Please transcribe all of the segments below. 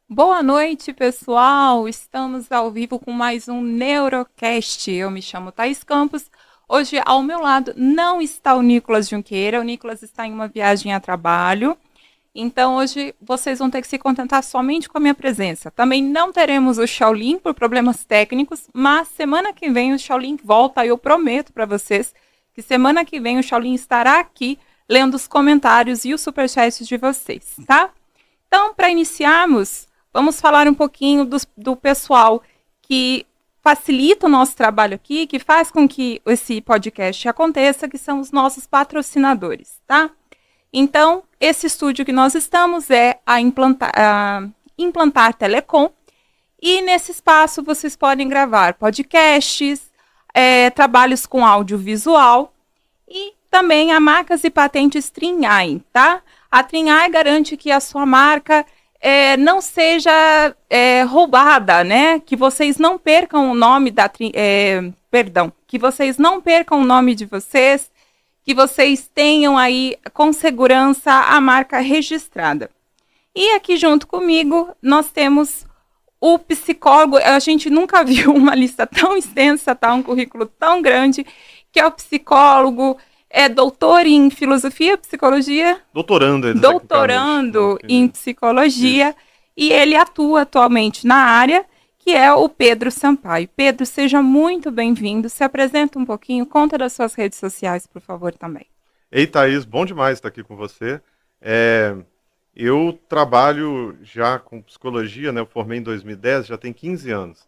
Boa noite, pessoal! Estamos ao vivo com mais um Neurocast. Eu me chamo Thaís Campos. Hoje, ao meu lado, não está o Nicolas Junqueira. O Nicolas está em uma viagem a trabalho. Então, hoje, vocês vão ter que se contentar somente com a minha presença. Também não teremos o Shaolin por problemas técnicos, mas semana que vem o Shaolin volta. Eu prometo para vocês que semana que vem o Shaolin estará aqui lendo os comentários e os superchats de vocês, tá? Então, para iniciarmos, vamos falar um pouquinho do pessoal que facilita o nosso trabalho aqui, que faz com que esse podcast aconteça, que são os nossos patrocinadores, tá? Então, esse estúdio que nós estamos é a Implantar Telecom, e nesse espaço vocês podem gravar podcasts, trabalhos com audiovisual e também a marcas e patentes Trinhai, tá? A Trinhai garante que a sua marca não seja roubada, né? Que vocês não percam o nome da que vocês não percam o nome de vocês, que vocês tenham aí com segurança a marca registrada. E aqui junto comigo nós temos o psicólogo. A gente nunca viu uma lista tão extensa, tá? Um currículo tão grande, que é o psicólogo. É doutor em filosofia, psicologia? Doutorando, Doutorando em psicologia. Isso. E ele atua atualmente na área, que é o Pedro Sampaio. Pedro, seja muito bem-vindo. Se apresenta um pouquinho, conta das suas redes sociais, por favor, também. Ei, Thaís, bom demais estar aqui com você. Eu trabalho já com psicologia, né? Eu formei em 2010, já tem 15 anos.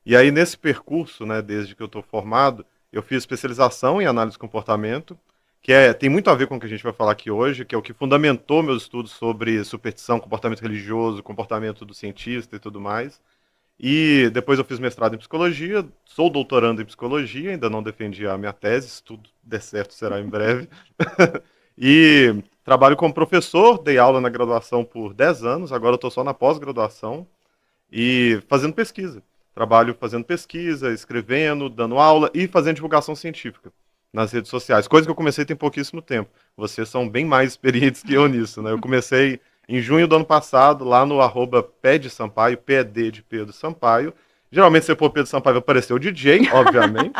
E aí, nesse percurso, né, desde que eu estou formado, eu fiz especialização em análise de comportamento, que tem muito a ver com o que a gente vai falar aqui hoje, que é o que fundamentou meus estudos sobre superstição, comportamento religioso, comportamento do cientista e tudo mais. E depois eu fiz mestrado em psicologia, sou doutorando em psicologia, ainda não defendi a minha tese, se tudo der certo será em breve. E trabalho como professor, dei aula na graduação por 10 anos, agora eu estou só na pós-graduação e fazendo pesquisa. Trabalho fazendo pesquisa, escrevendo, dando aula e fazendo divulgação científica nas redes sociais, coisa que eu comecei tem pouquíssimo tempo. Vocês são bem mais experientes que eu nisso, né? Eu comecei em junho do ano passado, lá no @pedsampaio, PD de Pedro Sampaio. Geralmente, se for Pedro Sampaio, vai aparecer o DJ, obviamente.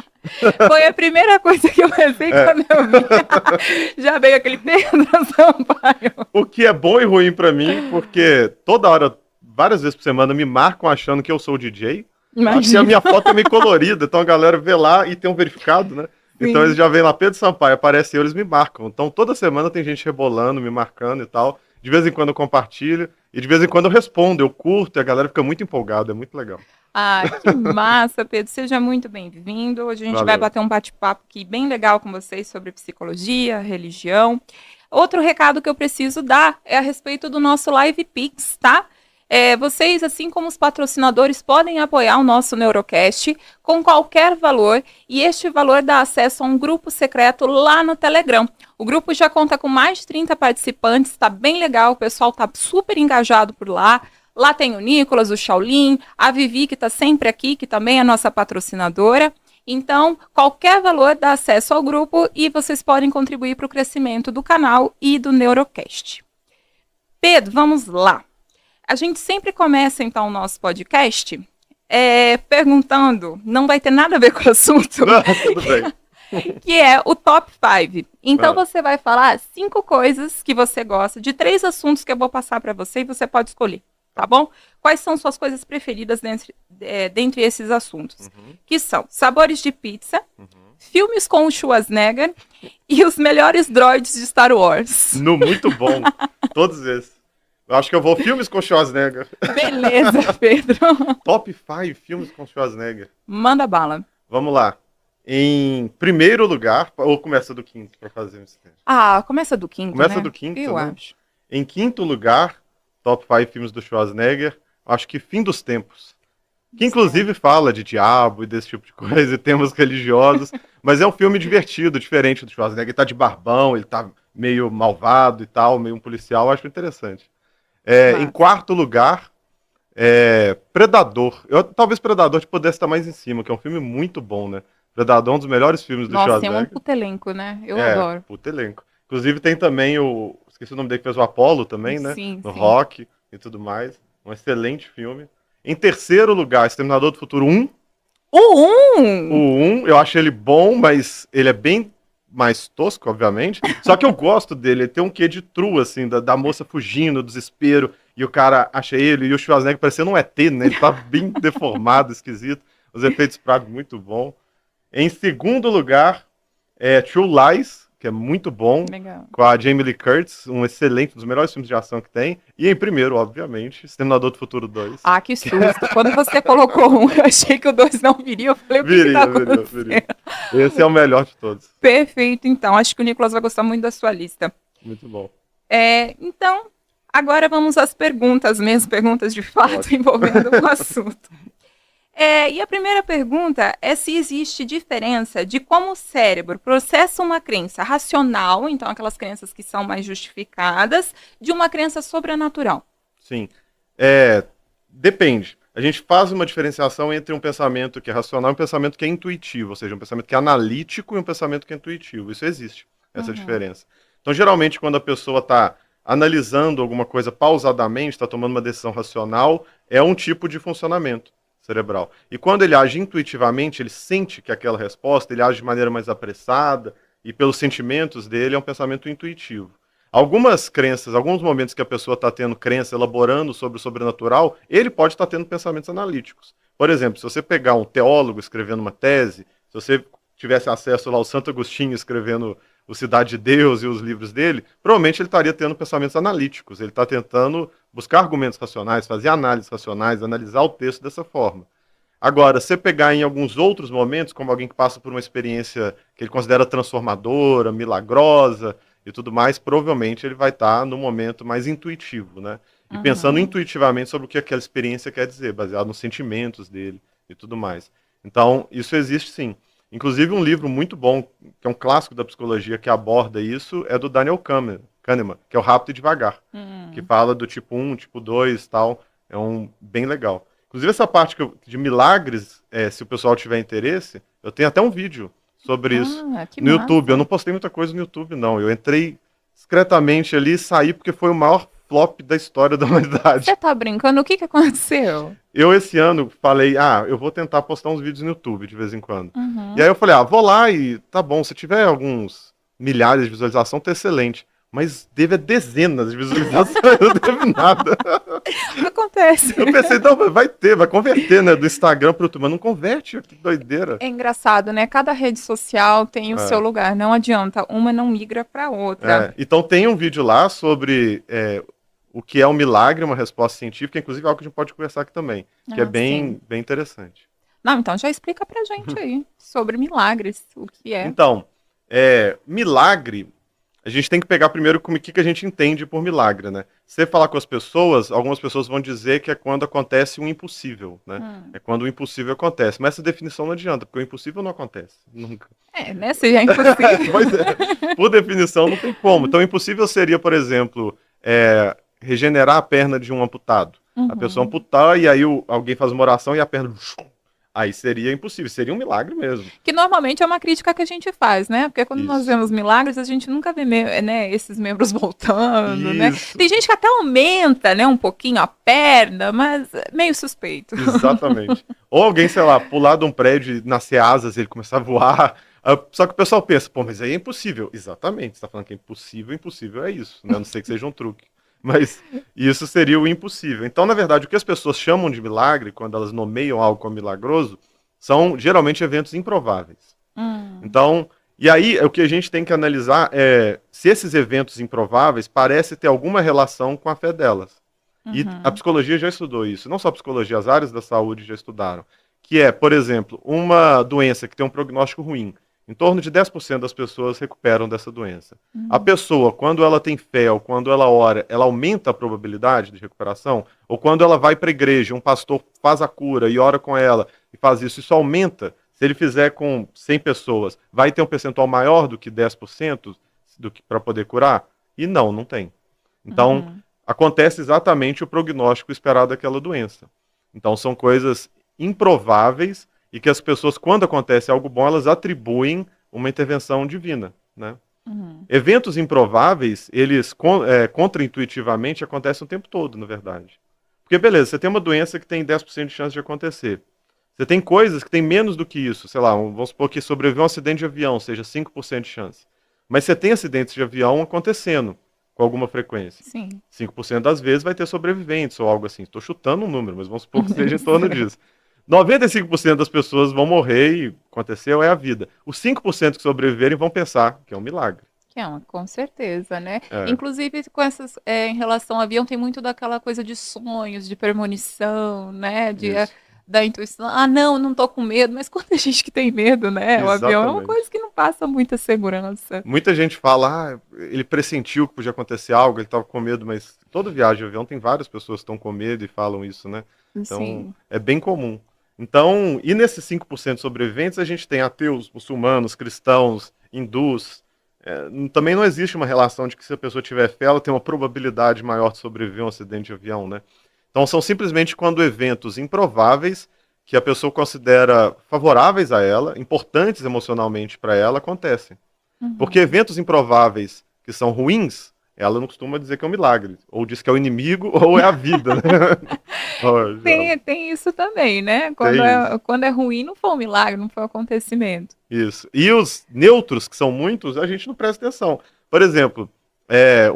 Foi a primeira coisa que eu pensei quando eu vi. Já veio aquele Pedro Sampaio. O que é bom e ruim pra mim, porque toda hora, várias vezes por semana, me marcam achando que eu sou o DJ. Imagina. E a minha foto é meio colorida, então a galera vê lá e tem um verificado, né? Sim. Então eles já vêm lá, Pedro Sampaio, aparece eu, eles me marcam. Então toda semana tem gente rebolando, me marcando e tal. De vez em quando eu compartilho e de vez em quando eu respondo, eu curto e a galera fica muito empolgada, é muito legal. Ah, que massa, Pedro. Seja muito bem-vindo. Hoje a gente vai bater um bate-papo aqui bem legal com vocês sobre psicologia, religião. Outro recado que eu preciso dar é a respeito do nosso Live Pix, tá? Vocês, assim como os patrocinadores, podem apoiar o nosso Neurocast com qualquer valor, e este valor dá acesso a um grupo secreto lá no Telegram. O grupo já conta com mais de 30 participantes, está bem legal, o pessoal está super engajado por lá. Lá tem o Nicolas, o Shaolin, a Vivi, que está sempre aqui, que também é nossa patrocinadora. Então, qualquer valor dá acesso ao grupo e vocês podem contribuir para o crescimento do canal e do Neurocast. Pedro, vamos lá. A gente sempre começa, então, o nosso podcast perguntando, não vai ter nada a ver com o assunto, Tudo bem. Que é o top 5. Então, você vai falar 5 coisas que você gosta, de 3 assuntos que eu vou passar para você e você pode escolher, tá bom? Quais são suas coisas preferidas dentre esses assuntos? Que são sabores de pizza, filmes com o Schwarzenegger e os melhores droids de Star Wars. Muito bom, todos esses. Eu acho que eu vou filmes com Schwarzenegger. Beleza, Pedro. Top 5 filmes com Schwarzenegger. Manda bala. Vamos lá. Em primeiro lugar, ou começa do quinto para fazer um instante? Começa do quinto, Começa né? do quinto, eu né? acho. Em quinto lugar, top 5 filmes do Schwarzenegger, acho que Fim dos Tempos. Que inclusive fala de diabo e desse tipo de coisa, e temas religiosos, mas é um filme divertido, diferente do Schwarzenegger. Ele tá de barbão, ele tá meio malvado e tal, meio um policial, eu acho interessante. Em quarto lugar, Predador. Talvez Predador pudesse estar mais em cima, que é um filme muito bom, né? Predador é um dos melhores filmes do Schwarzenegger. Nossa, é um puto elenco, né? Eu adoro. Puto elenco. Inclusive tem também esqueci o nome dele, que fez o Apollo também, né? Sim, no sim. Rock e tudo mais. Um excelente filme. Em terceiro lugar, Exterminador do Futuro 1. O O 1! 1, eu acho ele bom, mas ele é bem mais tosco, obviamente. Só que eu gosto dele. Ele tem um quê de true, assim, da moça fugindo, desespero, e o cara acha ele, e o Schwarzenegger parecendo um ET, né? Ele tá bem deformado, esquisito. Os efeitos práticos muito bom. Em segundo lugar, True Lies, que é muito bom, Legal. com a Jamie Lee Curtis, um excelente, um dos melhores filmes de ação que tem. E em primeiro, obviamente, Exterminador do Futuro 2. Ah, que susto. Quando você colocou um, eu achei que o 2 não viria. Eu falei, o que que tá Viria. acontecendo? Esse é o melhor de todos. Perfeito, então. Acho que o Nicolas vai gostar muito da sua lista. Muito bom. Então, agora vamos às perguntas mesmo, perguntas de fato Ótimo. envolvendo o assunto. E a primeira pergunta é se existe diferença de como o cérebro processa uma crença racional, então aquelas crenças que são mais justificadas, de uma crença sobrenatural. Sim. Depende. A gente faz uma diferenciação entre um pensamento que é racional e um pensamento que é intuitivo, ou seja, um pensamento que é analítico e um pensamento que é intuitivo. Isso existe, essa diferença. Então, geralmente, quando a pessoa está analisando alguma coisa pausadamente, está tomando uma decisão racional, é um tipo de funcionamento cerebral. E quando ele age intuitivamente, ele sente que aquela resposta, ele age de maneira mais apressada, e pelos sentimentos dele é um pensamento intuitivo. Algumas crenças, alguns momentos que a pessoa está tendo crença, elaborando sobre o sobrenatural, ele pode estar tendo pensamentos analíticos. Por exemplo, se você pegar um teólogo escrevendo uma tese, se você tivesse acesso lá ao Santo Agostinho escrevendo o Cidade de Deus e os livros dele, provavelmente ele estaria tendo pensamentos analíticos. Ele está tentando buscar argumentos racionais, fazer análises racionais, analisar o texto dessa forma. Agora, se pegar em alguns outros momentos, como alguém que passa por uma experiência que ele considera transformadora, milagrosa e tudo mais, provavelmente ele vai estar no momento mais intuitivo, né? E pensando intuitivamente sobre o que aquela experiência quer dizer, baseado nos sentimentos dele e tudo mais. Então, isso existe sim. Inclusive, um livro muito bom, que é um clássico da psicologia que aborda isso, é do Daniel Kahneman, que é o Rápido e Devagar, que fala do tipo 1, tipo 2 e tal. É bem legal. Inclusive, essa parte de milagres, se o pessoal tiver interesse, eu tenho até um vídeo sobre isso Que no YouTube. massa. Eu não postei muita coisa no YouTube, não. Eu entrei discretamente ali e saí porque foi o maior flop da história da humanidade. Você tá brincando? O que aconteceu? Eu, esse ano, falei, eu vou tentar postar uns vídeos no YouTube de vez em quando. E aí eu falei, vou lá e tá bom, se tiver alguns milhares de visualização, tá excelente. Mas teve dezenas de visualizações, não teve nada. Acontece. Eu pensei, não, vai converter, né, do Instagram pro YouTube, mas não converte, que doideira. É engraçado, né? Cada rede social tem o seu lugar. Não adianta, uma não migra para outra. Então tem um vídeo lá sobre o que é um milagre, uma resposta científica, inclusive algo que a gente pode conversar aqui também, que é bem interessante. Não, então já explica pra gente aí sobre milagres, o que é. Então, milagre, a gente tem que pegar primeiro o que a gente entende por milagre, né? Se você falar com as pessoas, algumas pessoas vão dizer que é quando acontece um impossível, né? É quando o impossível acontece. Mas essa definição não adianta, porque o impossível não acontece, nunca. Né? Se é impossível. Pois é. Por definição, não tem como. Então, o impossível seria, por exemplo, regenerar a perna de um amputado. A pessoa amputar e aí alguém faz uma oração e a perna... Aí seria impossível, seria um milagre mesmo. Que normalmente é uma crítica que a gente faz, né? Porque quando nós Isso. vemos milagres, a gente nunca vê esses membros voltando, né? Isso. Tem gente que até aumenta, né, um pouquinho a perna, mas é meio suspeito. Exatamente. Ou alguém, sei lá, pular de um prédio e nascer asas e ele começar a voar. Só que o pessoal pensa, pô, mas aí é impossível. Exatamente, você tá falando que é impossível é isso, né? A não ser que seja um truque. Mas isso seria o impossível. Então, na verdade, o que as pessoas chamam de milagre, quando elas nomeiam algo como milagroso, são geralmente eventos improváveis. Então, e aí o que a gente tem que analisar é se esses eventos improváveis parecem ter alguma relação com a fé delas. E a psicologia já estudou isso. Não só a psicologia, as áreas da saúde já estudaram. Que é, por exemplo, uma doença que tem um prognóstico ruim. Em torno de 10% das pessoas recuperam dessa doença. A pessoa, quando ela tem fé ou quando ela ora, ela aumenta a probabilidade de recuperação? Ou quando ela vai para a igreja, um pastor faz a cura e ora com ela e faz isso aumenta? Se ele fizer com 100 pessoas, vai ter um percentual maior do que 10% para poder curar? E não tem. Então, acontece exatamente o prognóstico esperado daquela doença. Então, são coisas improváveis e que as pessoas, quando acontece algo bom, elas atribuem uma intervenção divina, né? Eventos improváveis, eles contra-intuitivamente acontecem o tempo todo, na verdade. Porque, beleza, você tem uma doença que tem 10% de chance de acontecer. Você tem coisas que tem menos do que isso. Sei lá, vamos supor que sobreviver a um acidente de avião, seja 5% de chance. Mas você tem acidentes de avião acontecendo com alguma frequência. Sim. 5% das vezes vai ter sobreviventes ou algo assim. Estou chutando um número, mas vamos supor que seja em torno disso. 95% das pessoas vão morrer e aconteceu é a vida. Os 5% que sobreviverem vão pensar que é um milagre. Que é uma, com certeza, né? É, Inclusive, com essas, em relação ao avião, tem muito daquela coisa de sonhos, de premonição, né? isso. Da intuição. Ah, não, não tô com medo, mas quanta gente que tem medo, né? O avião é uma Exatamente. coisa que não passa muita segurança. Muita gente fala, ele pressentiu que podia acontecer algo, ele estava com medo, mas toda viagem de avião tem várias pessoas que estão com medo e falam isso, né? Então, Sim. é bem comum. Então, e nesses 5% de sobreviventes, a gente tem ateus, muçulmanos, cristãos, hindus. Também não existe uma relação de que se a pessoa tiver fé, ela tem uma probabilidade maior de sobreviver a um acidente de avião, né? Então, são simplesmente quando eventos improváveis, que a pessoa considera favoráveis a ela, importantes emocionalmente para ela, acontecem. Porque Uhum. eventos improváveis que são ruins, ela não costuma dizer que é um milagre. Ou diz que é o inimigo ou é a vida, né? Ó, Tem isso também, né? tem isso. Quando é ruim, não foi um milagre, não foi um acontecimento. Isso. E os neutros, que são muitos, a gente não presta atenção. Por exemplo,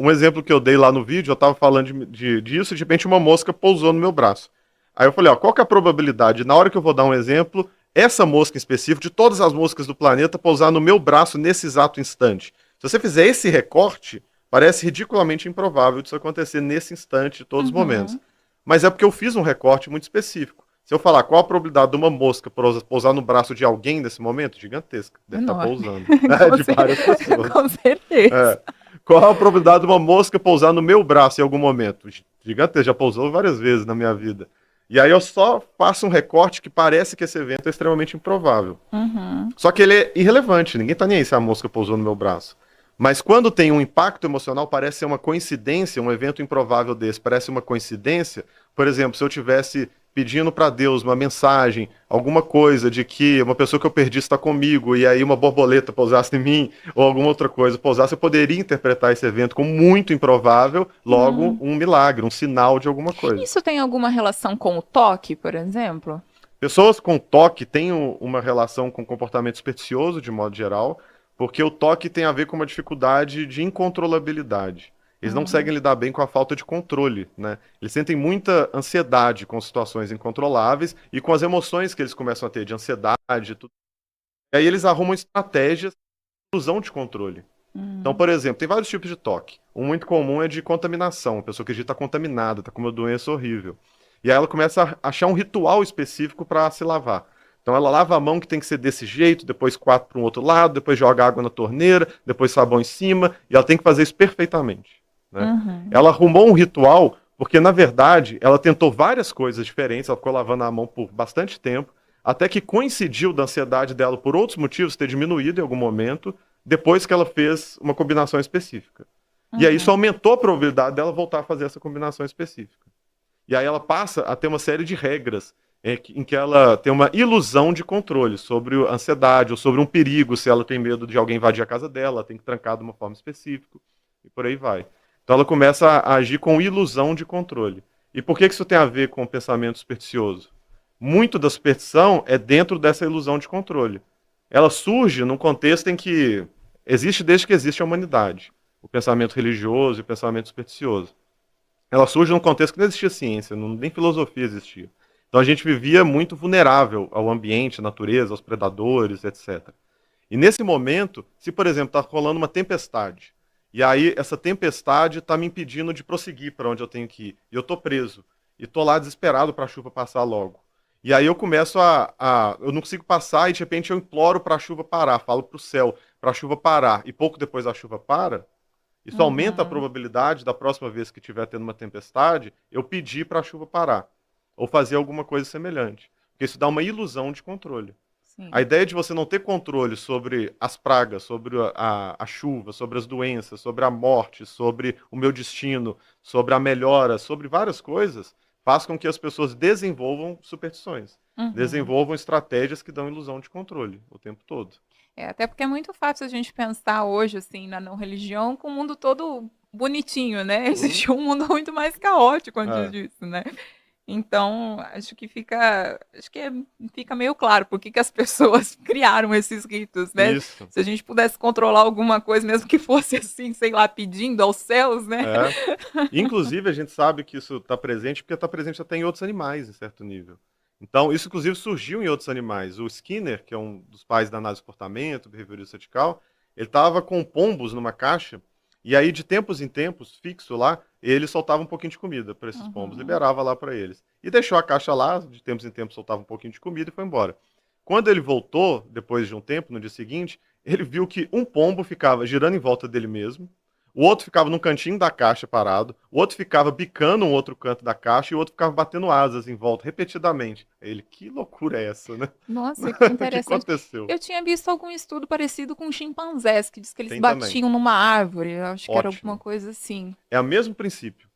um exemplo que eu dei lá no vídeo, eu estava falando disso, e de repente uma mosca pousou no meu braço. Aí eu falei, ó, qual que é a probabilidade, na hora que eu vou dar um exemplo, essa mosca em específico, de todas as moscas do planeta, pousar no meu braço nesse exato instante? Se você fizer esse recorte, parece ridiculamente improvável disso acontecer nesse instante, de todos os momentos. Uhum. Mas é porque eu fiz um recorte muito específico. Se eu falar qual a probabilidade de uma mosca pousar no braço de alguém nesse momento, gigantesca. Deve estar Enorme. pousando. É, Com de várias pessoas. com certeza. É. Qual a probabilidade de uma mosca pousar no meu braço em algum momento? Gigantesca, já pousou várias vezes na minha vida. E aí eu só faço um recorte que parece que esse evento é extremamente improvável. Uhum. Só que ele é irrelevante, ninguém tá nem aí se a mosca pousou no meu braço. Mas quando tem um impacto emocional, parece ser uma coincidência, um evento improvável desse, parece uma coincidência. Por exemplo, se eu tivesse pedindo para Deus uma mensagem, alguma coisa de que uma pessoa que eu perdi está comigo e aí uma borboleta pousasse em mim ou alguma outra coisa pousasse, eu poderia interpretar esse evento como muito improvável, logo Hum. um milagre, um sinal de alguma coisa. Isso tem alguma relação com o toque, por exemplo? Pessoas com toque têm uma relação com comportamento supersticioso, de modo geral, porque o toque tem a ver com uma dificuldade de incontrolabilidade. Eles não Hum. conseguem lidar bem com a falta de controle, né? Eles sentem muita ansiedade com situações incontroláveis e com as emoções que eles começam a ter de ansiedade e tudo. E aí eles arrumam estratégias de ilusão de controle. Então, Hum. por exemplo, tem vários tipos de toque. Um muito comum é de contaminação. A pessoa que está contaminada, está com uma doença horrível. E aí ela começa a achar um ritual específico para se lavar. Então ela lava a mão que tem que ser desse jeito, depois quatro para um outro lado, depois joga água na torneira, depois sabão em cima, e ela tem que fazer isso perfeitamente. Né? Uhum. Ela arrumou um ritual porque, na verdade, ela tentou várias coisas diferentes, ela ficou lavando a mão por bastante tempo, até que coincidiu da ansiedade dela por outros motivos ter diminuído em algum momento, depois que ela fez uma combinação específica. E aí isso Uhum. aumentou a probabilidade dela voltar a fazer essa combinação específica. E aí ela passa a ter uma série de regras em que ela tem uma ilusão de controle sobre a ansiedade ou sobre um perigo, se ela tem medo de alguém invadir a casa dela, ela tem que trancar de uma forma específica e por aí vai. Então ela começa a agir com ilusão de controle. E por que isso tem a ver com o pensamento supersticioso? Muito da superstição é dentro dessa ilusão de controle. Ela surge num contexto em que existe desde que existe a humanidade, o pensamento religioso e o pensamento supersticioso. Ela surge num contexto que não existia ciência, nem filosofia existia. Então a gente vivia muito vulnerável ao ambiente, à natureza, aos predadores, etc. E nesse momento, se por exemplo está rolando uma tempestade, e aí essa tempestade está me impedindo de prosseguir para onde eu tenho que ir, e eu estou preso, e estou lá desesperado para a chuva passar logo. E aí eu começo eu não consigo passar e de repente eu imploro para a chuva parar, falo para o céu para a chuva parar, e pouco depois a chuva para. Isso aumenta a Uhum. probabilidade da próxima vez que tiver tendo uma tempestade, eu pedir para a chuva parar. Ou fazer alguma coisa semelhante. Porque isso dá uma ilusão de controle. A Sim. ideia de você não ter controle sobre as pragas, sobre a chuva, sobre as doenças, sobre a morte, sobre o meu destino, sobre a melhora, sobre várias coisas, faz com que as pessoas desenvolvam superstições. Uhum. Desenvolvam estratégias que dão ilusão de controle o tempo todo. Até porque é muito fácil a gente pensar hoje, assim, na não religião, com o mundo todo bonitinho, né? Uhum. Existe um mundo muito mais caótico antes É. disso, né? Então, fica meio claro por que que as pessoas criaram esses ritos, né? Isso. Se a gente pudesse controlar alguma coisa, mesmo que fosse assim, sei lá, pedindo aos céus, né? É. Inclusive, a gente sabe que isso está presente porque está presente até em outros animais, em certo nível. Então, isso inclusive surgiu em outros animais. O Skinner, que é um dos pais da análise de comportamento, behaviorismo radical, ele estava com pombos numa caixa, e aí, de tempos em tempos, fixo lá, ele soltava um pouquinho de comida para esses pombos, Uhum. liberava lá para eles. E deixou a caixa lá, de tempos em tempos soltava um pouquinho de comida e foi embora. Quando ele voltou, depois de um tempo, no dia seguinte, ele viu que um pombo ficava girando em volta dele mesmo, o outro ficava num cantinho da caixa parado, o outro ficava bicando um outro canto da caixa e o outro ficava batendo asas em volta repetidamente. Aí ele, que loucura é essa, né? Nossa, que O que interessante. aconteceu? Eu tinha visto algum estudo parecido com chimpanzés, que diz que eles Tem também. batiam numa árvore. Eu acho que era alguma Ótimo. coisa assim. É o mesmo princípio.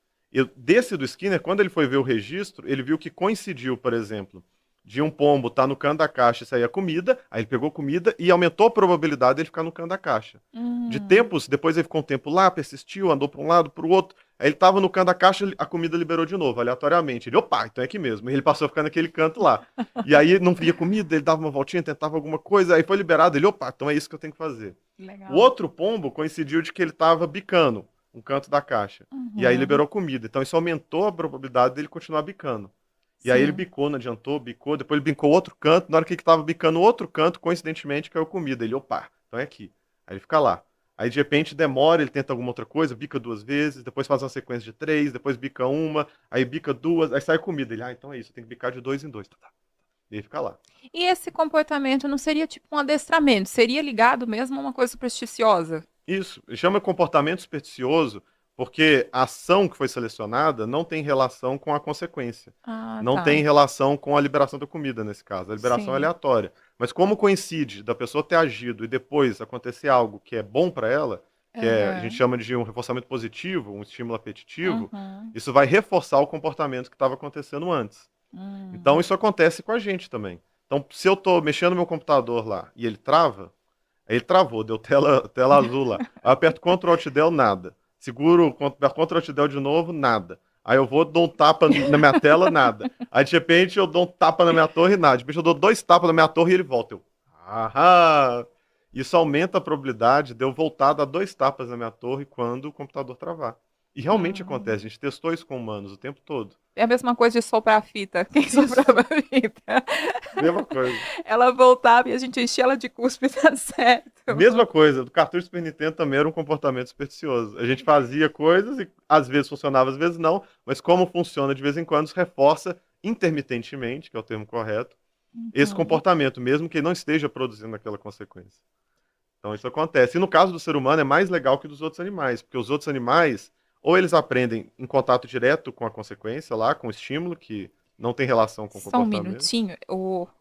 Desse do Skinner, quando ele foi ver o registro, ele viu que coincidiu, por exemplo, de um pombo estar no canto da caixa e sair a comida, aí ele pegou comida e aumentou a probabilidade de ele ficar no canto da caixa. De Hum, tempos, depois ele ficou um tempo lá, persistiu, andou para um lado, para o outro, aí ele estava no canto da caixa, a comida liberou de novo, aleatoriamente. Ele, opa, então é aqui mesmo. E ele passou a ficar naquele canto lá. E aí não via comida, ele dava uma voltinha, tentava alguma coisa, aí foi liberado, ele, opa, então é isso que eu tenho que fazer. O legal. outro pombo coincidiu de que ele estava bicando um canto da caixa. E aí Uhum, liberou comida. Então isso aumentou a probabilidade dele continuar bicando. E aí ele sim. bicou, não adiantou, bicou, depois ele bicou outro canto, na hora que ele estava bicando outro canto, coincidentemente caiu comida. Ele, opa, então é aqui. Aí ele fica lá. Aí de repente demora, ele tenta alguma outra coisa, bica duas vezes, depois faz uma sequência de três, depois bica uma, aí bica duas, aí sai comida. Ele, então é isso, tem que bicar de dois em dois. Tá, tá. E ele fica lá. E esse comportamento não seria tipo um adestramento? Seria ligado mesmo a uma coisa supersticiosa? Isso, chama comportamento supersticioso porque a ação que foi selecionada não tem relação com a consequência. Ah, Não tem tá. relação com a liberação da comida, nesse caso. A liberação é Sim. aleatória. Mas como coincide da pessoa ter agido e depois acontecer algo que é bom para ela, que é, a gente Aham. chama de um reforçamento positivo, um estímulo apetitivo, Uhum. isso vai reforçar o comportamento que estava acontecendo antes. Então Hum. isso acontece com a gente também. Então, se eu estou mexendo no meu computador lá e ele trava, aí ele travou, deu tela azul lá. Aí eu aperto Ctrl Alt Del, nada. Seguro, Ctrl Alt Del de novo, nada. Aí eu vou, dou um tapa na minha tela, nada. Aí de repente eu dou um tapa na minha torre, nada. De repente eu dou dois tapas na minha torre e ele volta. Eu, aham! Isso aumenta a probabilidade de eu voltar a dar dois tapas na minha torre quando o computador travar. E realmente acontece, a Hum. gente testou isso com humanos o tempo todo. É a mesma coisa de soprar a fita. Quem Isso, soprava a fita? mesma coisa. Ela voltava e a gente enchia ela de cuspe, tá certo. Mesma coisa, do cartucho Super Nintendo também era um comportamento supersticioso. A gente fazia coisas e às vezes funcionava, às vezes não, mas como funciona de vez em quando, reforça intermitentemente, que é o termo correto, esse Uhum. comportamento, mesmo que não esteja produzindo aquela consequência. Então isso acontece. E no caso do ser humano é mais legal que dos outros animais, porque os outros animais, ou eles aprendem em contato direto com a consequência lá, com o estímulo, que não tem relação com o Só um comportamento. minutinho.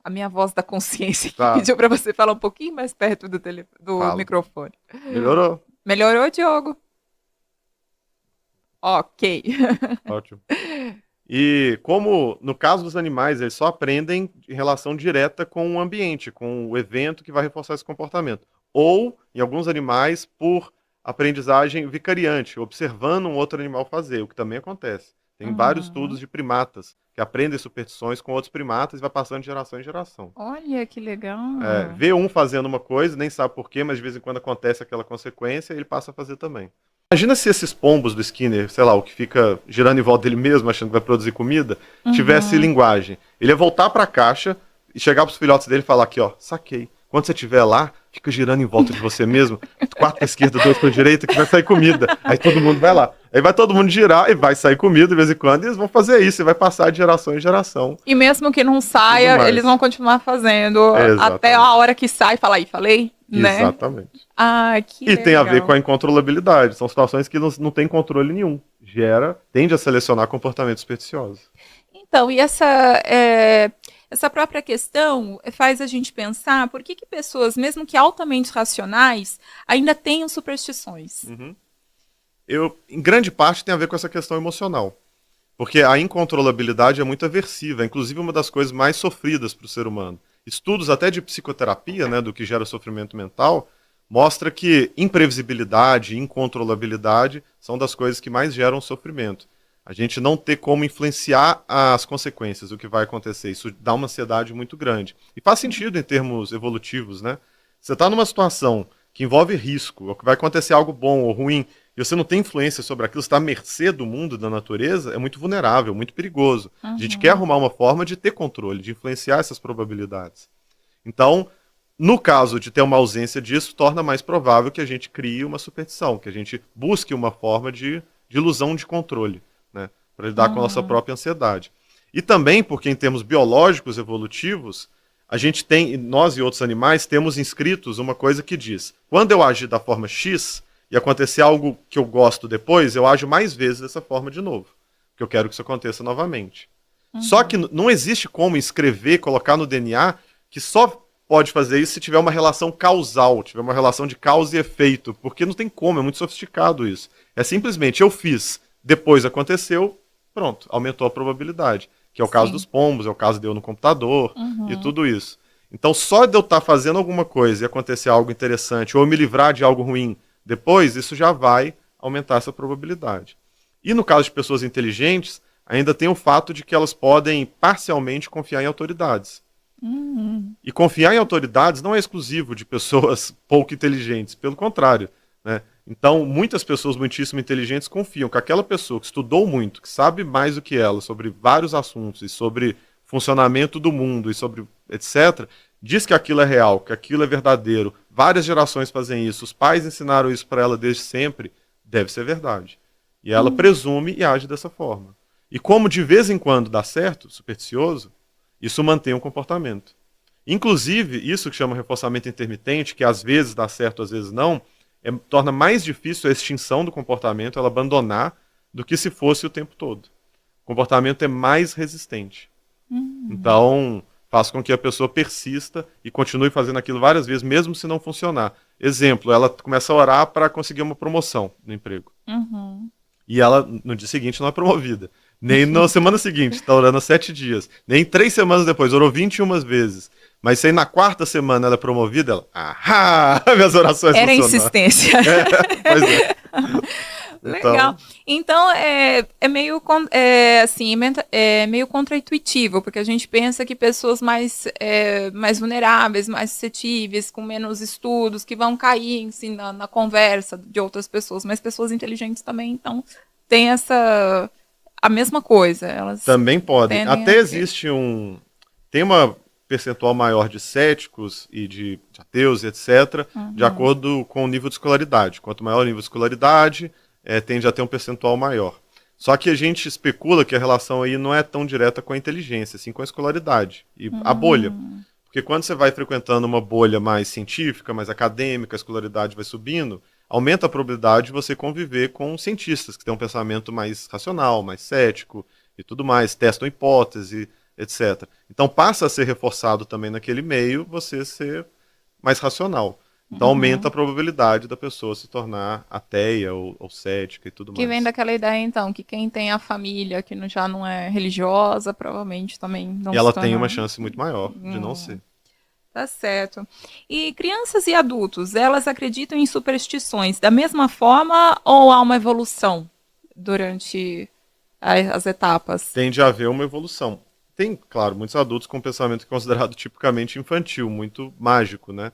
A minha voz da consciência que Tá, pediu para você falar um pouquinho mais perto do falo. microfone. Melhorou? Melhorou, Diogo? Ok. Ótimo. E como no caso dos animais, eles só aprendem em relação direta com o ambiente, com o evento que vai reforçar esse comportamento. Ou, em alguns animais, por aprendizagem vicariante, observando um outro animal fazer, o que também acontece. Tem vários estudos Uhum. de primatas que aprendem superstições com outros primatas e vai passando de geração em geração. Olha que legal. Vê um fazendo uma coisa, nem sabe por quê, mas de vez em quando acontece aquela consequência e ele passa a fazer também. Imagina se esses pombos do Skinner, sei lá, o que fica girando em volta dele mesmo, achando que vai produzir comida, tivesse Uhum. linguagem. Ele ia voltar para a caixa e chegar para os filhotes dele e falar aqui, ó, saquei. Quando você estiver lá, fica girando em volta de você mesmo, quatro para esquerda, dois para direita, que vai sair comida. Aí todo mundo vai lá. Aí vai todo mundo girar e vai sair comida de vez em quando, e eles vão fazer isso, e vai passar de geração em geração. E mesmo que não E tudo saia, eles mais. vão continuar fazendo até a Exatamente. hora que sai. Fala aí, falei? Né? Exatamente. Ah, que E tem a ver com legal. a incontrolabilidade. São situações que não tem controle nenhum. Tende a selecionar comportamentos supersticiosos. Então, e essa própria questão faz a gente pensar por que, que pessoas, mesmo que altamente racionais, ainda tenham superstições. Uhum. Em grande parte, tem a ver com essa questão emocional. Porque a incontrolabilidade é muito aversiva, inclusive uma das coisas mais sofridas para o ser humano. Estudos até de psicoterapia, né, do que gera sofrimento mental, mostra que imprevisibilidade e incontrolabilidade são das coisas que mais geram sofrimento. A gente não ter como influenciar as consequências, o que vai acontecer. Isso dá uma ansiedade muito grande. E faz sentido em termos evolutivos, né? Você está numa situação que envolve risco, ou que vai acontecer algo bom ou ruim, e você não tem influência sobre aquilo, você está à mercê do mundo, da natureza, é muito vulnerável, muito perigoso. A gente quer arrumar uma forma de ter controle, de influenciar essas probabilidades. Então, no caso de ter uma ausência disso, torna mais provável que a gente crie uma superstição, que a gente busque uma forma de ilusão de controle, né, para lidar com a nossa própria ansiedade. E também porque, em termos biológicos evolutivos, a gente tem, nós e outros animais, temos inscritos uma coisa que diz: quando eu agir da forma X e acontecer algo que eu gosto depois, eu ajo mais vezes dessa forma de novo, porque eu quero que isso aconteça novamente. Só que não existe como escrever, colocar no DNA, que só pode fazer isso se tiver uma relação causal, tiver uma relação de causa e efeito, porque não tem como, é muito sofisticado isso. É simplesmente, eu fiz, depois aconteceu, pronto, aumentou a probabilidade. Que é o caso dos pombos, é o caso de eu no computador e tudo isso. Então, só de eu estar fazendo alguma coisa e acontecer algo interessante, ou me livrar de algo ruim depois, isso já vai aumentar essa probabilidade. E no caso de pessoas inteligentes, ainda tem o fato de que elas podem parcialmente confiar em autoridades. E confiar em autoridades não é exclusivo de pessoas pouco inteligentes, pelo contrário, né? Então, muitas pessoas muitíssimo inteligentes confiam que aquela pessoa que estudou muito, que sabe mais do que ela sobre vários assuntos e sobre funcionamento do mundo e sobre etc., diz que aquilo é real, que aquilo é verdadeiro. Várias gerações fazem isso, os pais ensinaram isso para ela desde sempre, deve ser verdade. E ela presume e age dessa forma. E como de vez em quando dá certo, supersticioso, isso mantém o comportamento. Inclusive, isso que chama reforçamento intermitente, que às vezes dá certo, às vezes não, torna mais difícil a extinção do comportamento, ela abandonar, do que se fosse o tempo todo. O comportamento é mais resistente. Então, faz com que a pessoa persista e continue fazendo aquilo várias vezes, mesmo se não funcionar. Exemplo, ela começa a orar para conseguir uma promoção no emprego. E ela, no dia seguinte, não é promovida. Nem na semana seguinte, está orando há 7 dias. Nem 3 semanas depois, orou 21 vezes. Mas se aí na 4ª semana ela é promovida, ela... Ahá! Minhas orações Era funcionaram. insistência. Pois é. Legal. Então, é meio, assim, meio contraintuitivo, porque a gente pensa que pessoas mais vulneráveis, mais suscetíveis, com menos estudos, que vão cair assim, na conversa de outras pessoas, mas pessoas inteligentes também, então, tem a mesma coisa. Elas também podem. Até a... existe tem uma percentual maior de céticos e de ateus, etc., de acordo com o nível de escolaridade. Quanto maior o nível de escolaridade, tende a ter um percentual maior. Só que a gente especula que a relação aí não é tão direta com a inteligência, assim com a escolaridade e a bolha. Porque quando você vai frequentando uma bolha mais científica, mais acadêmica, a escolaridade vai subindo, aumenta a probabilidade de você conviver com cientistas que têm um pensamento mais racional, mais cético e tudo mais, testam hipótese, etc. Então passa a ser reforçado também naquele meio você ser mais racional. Então aumenta a probabilidade da pessoa se tornar ateia ou cética e tudo mais. Que vem daquela ideia, então, que quem tem a família que já não é religiosa, provavelmente também não E ela se torna... tem uma chance muito maior de não ser. Tá certo. E crianças e adultos, elas acreditam em superstições da mesma forma ou há uma evolução durante as etapas? Tende a haver uma evolução. Tem, claro, muitos adultos com pensamento considerado tipicamente infantil, muito mágico, né?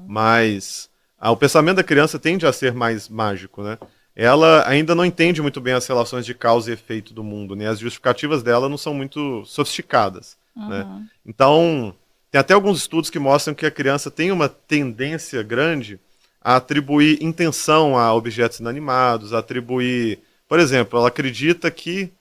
Mas o pensamento da criança tende a ser mais mágico, né? Ela ainda não entende muito bem as relações de causa e efeito do mundo, né? As justificativas dela não são muito sofisticadas, né? Então, tem até alguns estudos que mostram que a criança tem uma tendência grande a atribuir intenção a objetos inanimados, a atribuir... Por exemplo, ela acredita que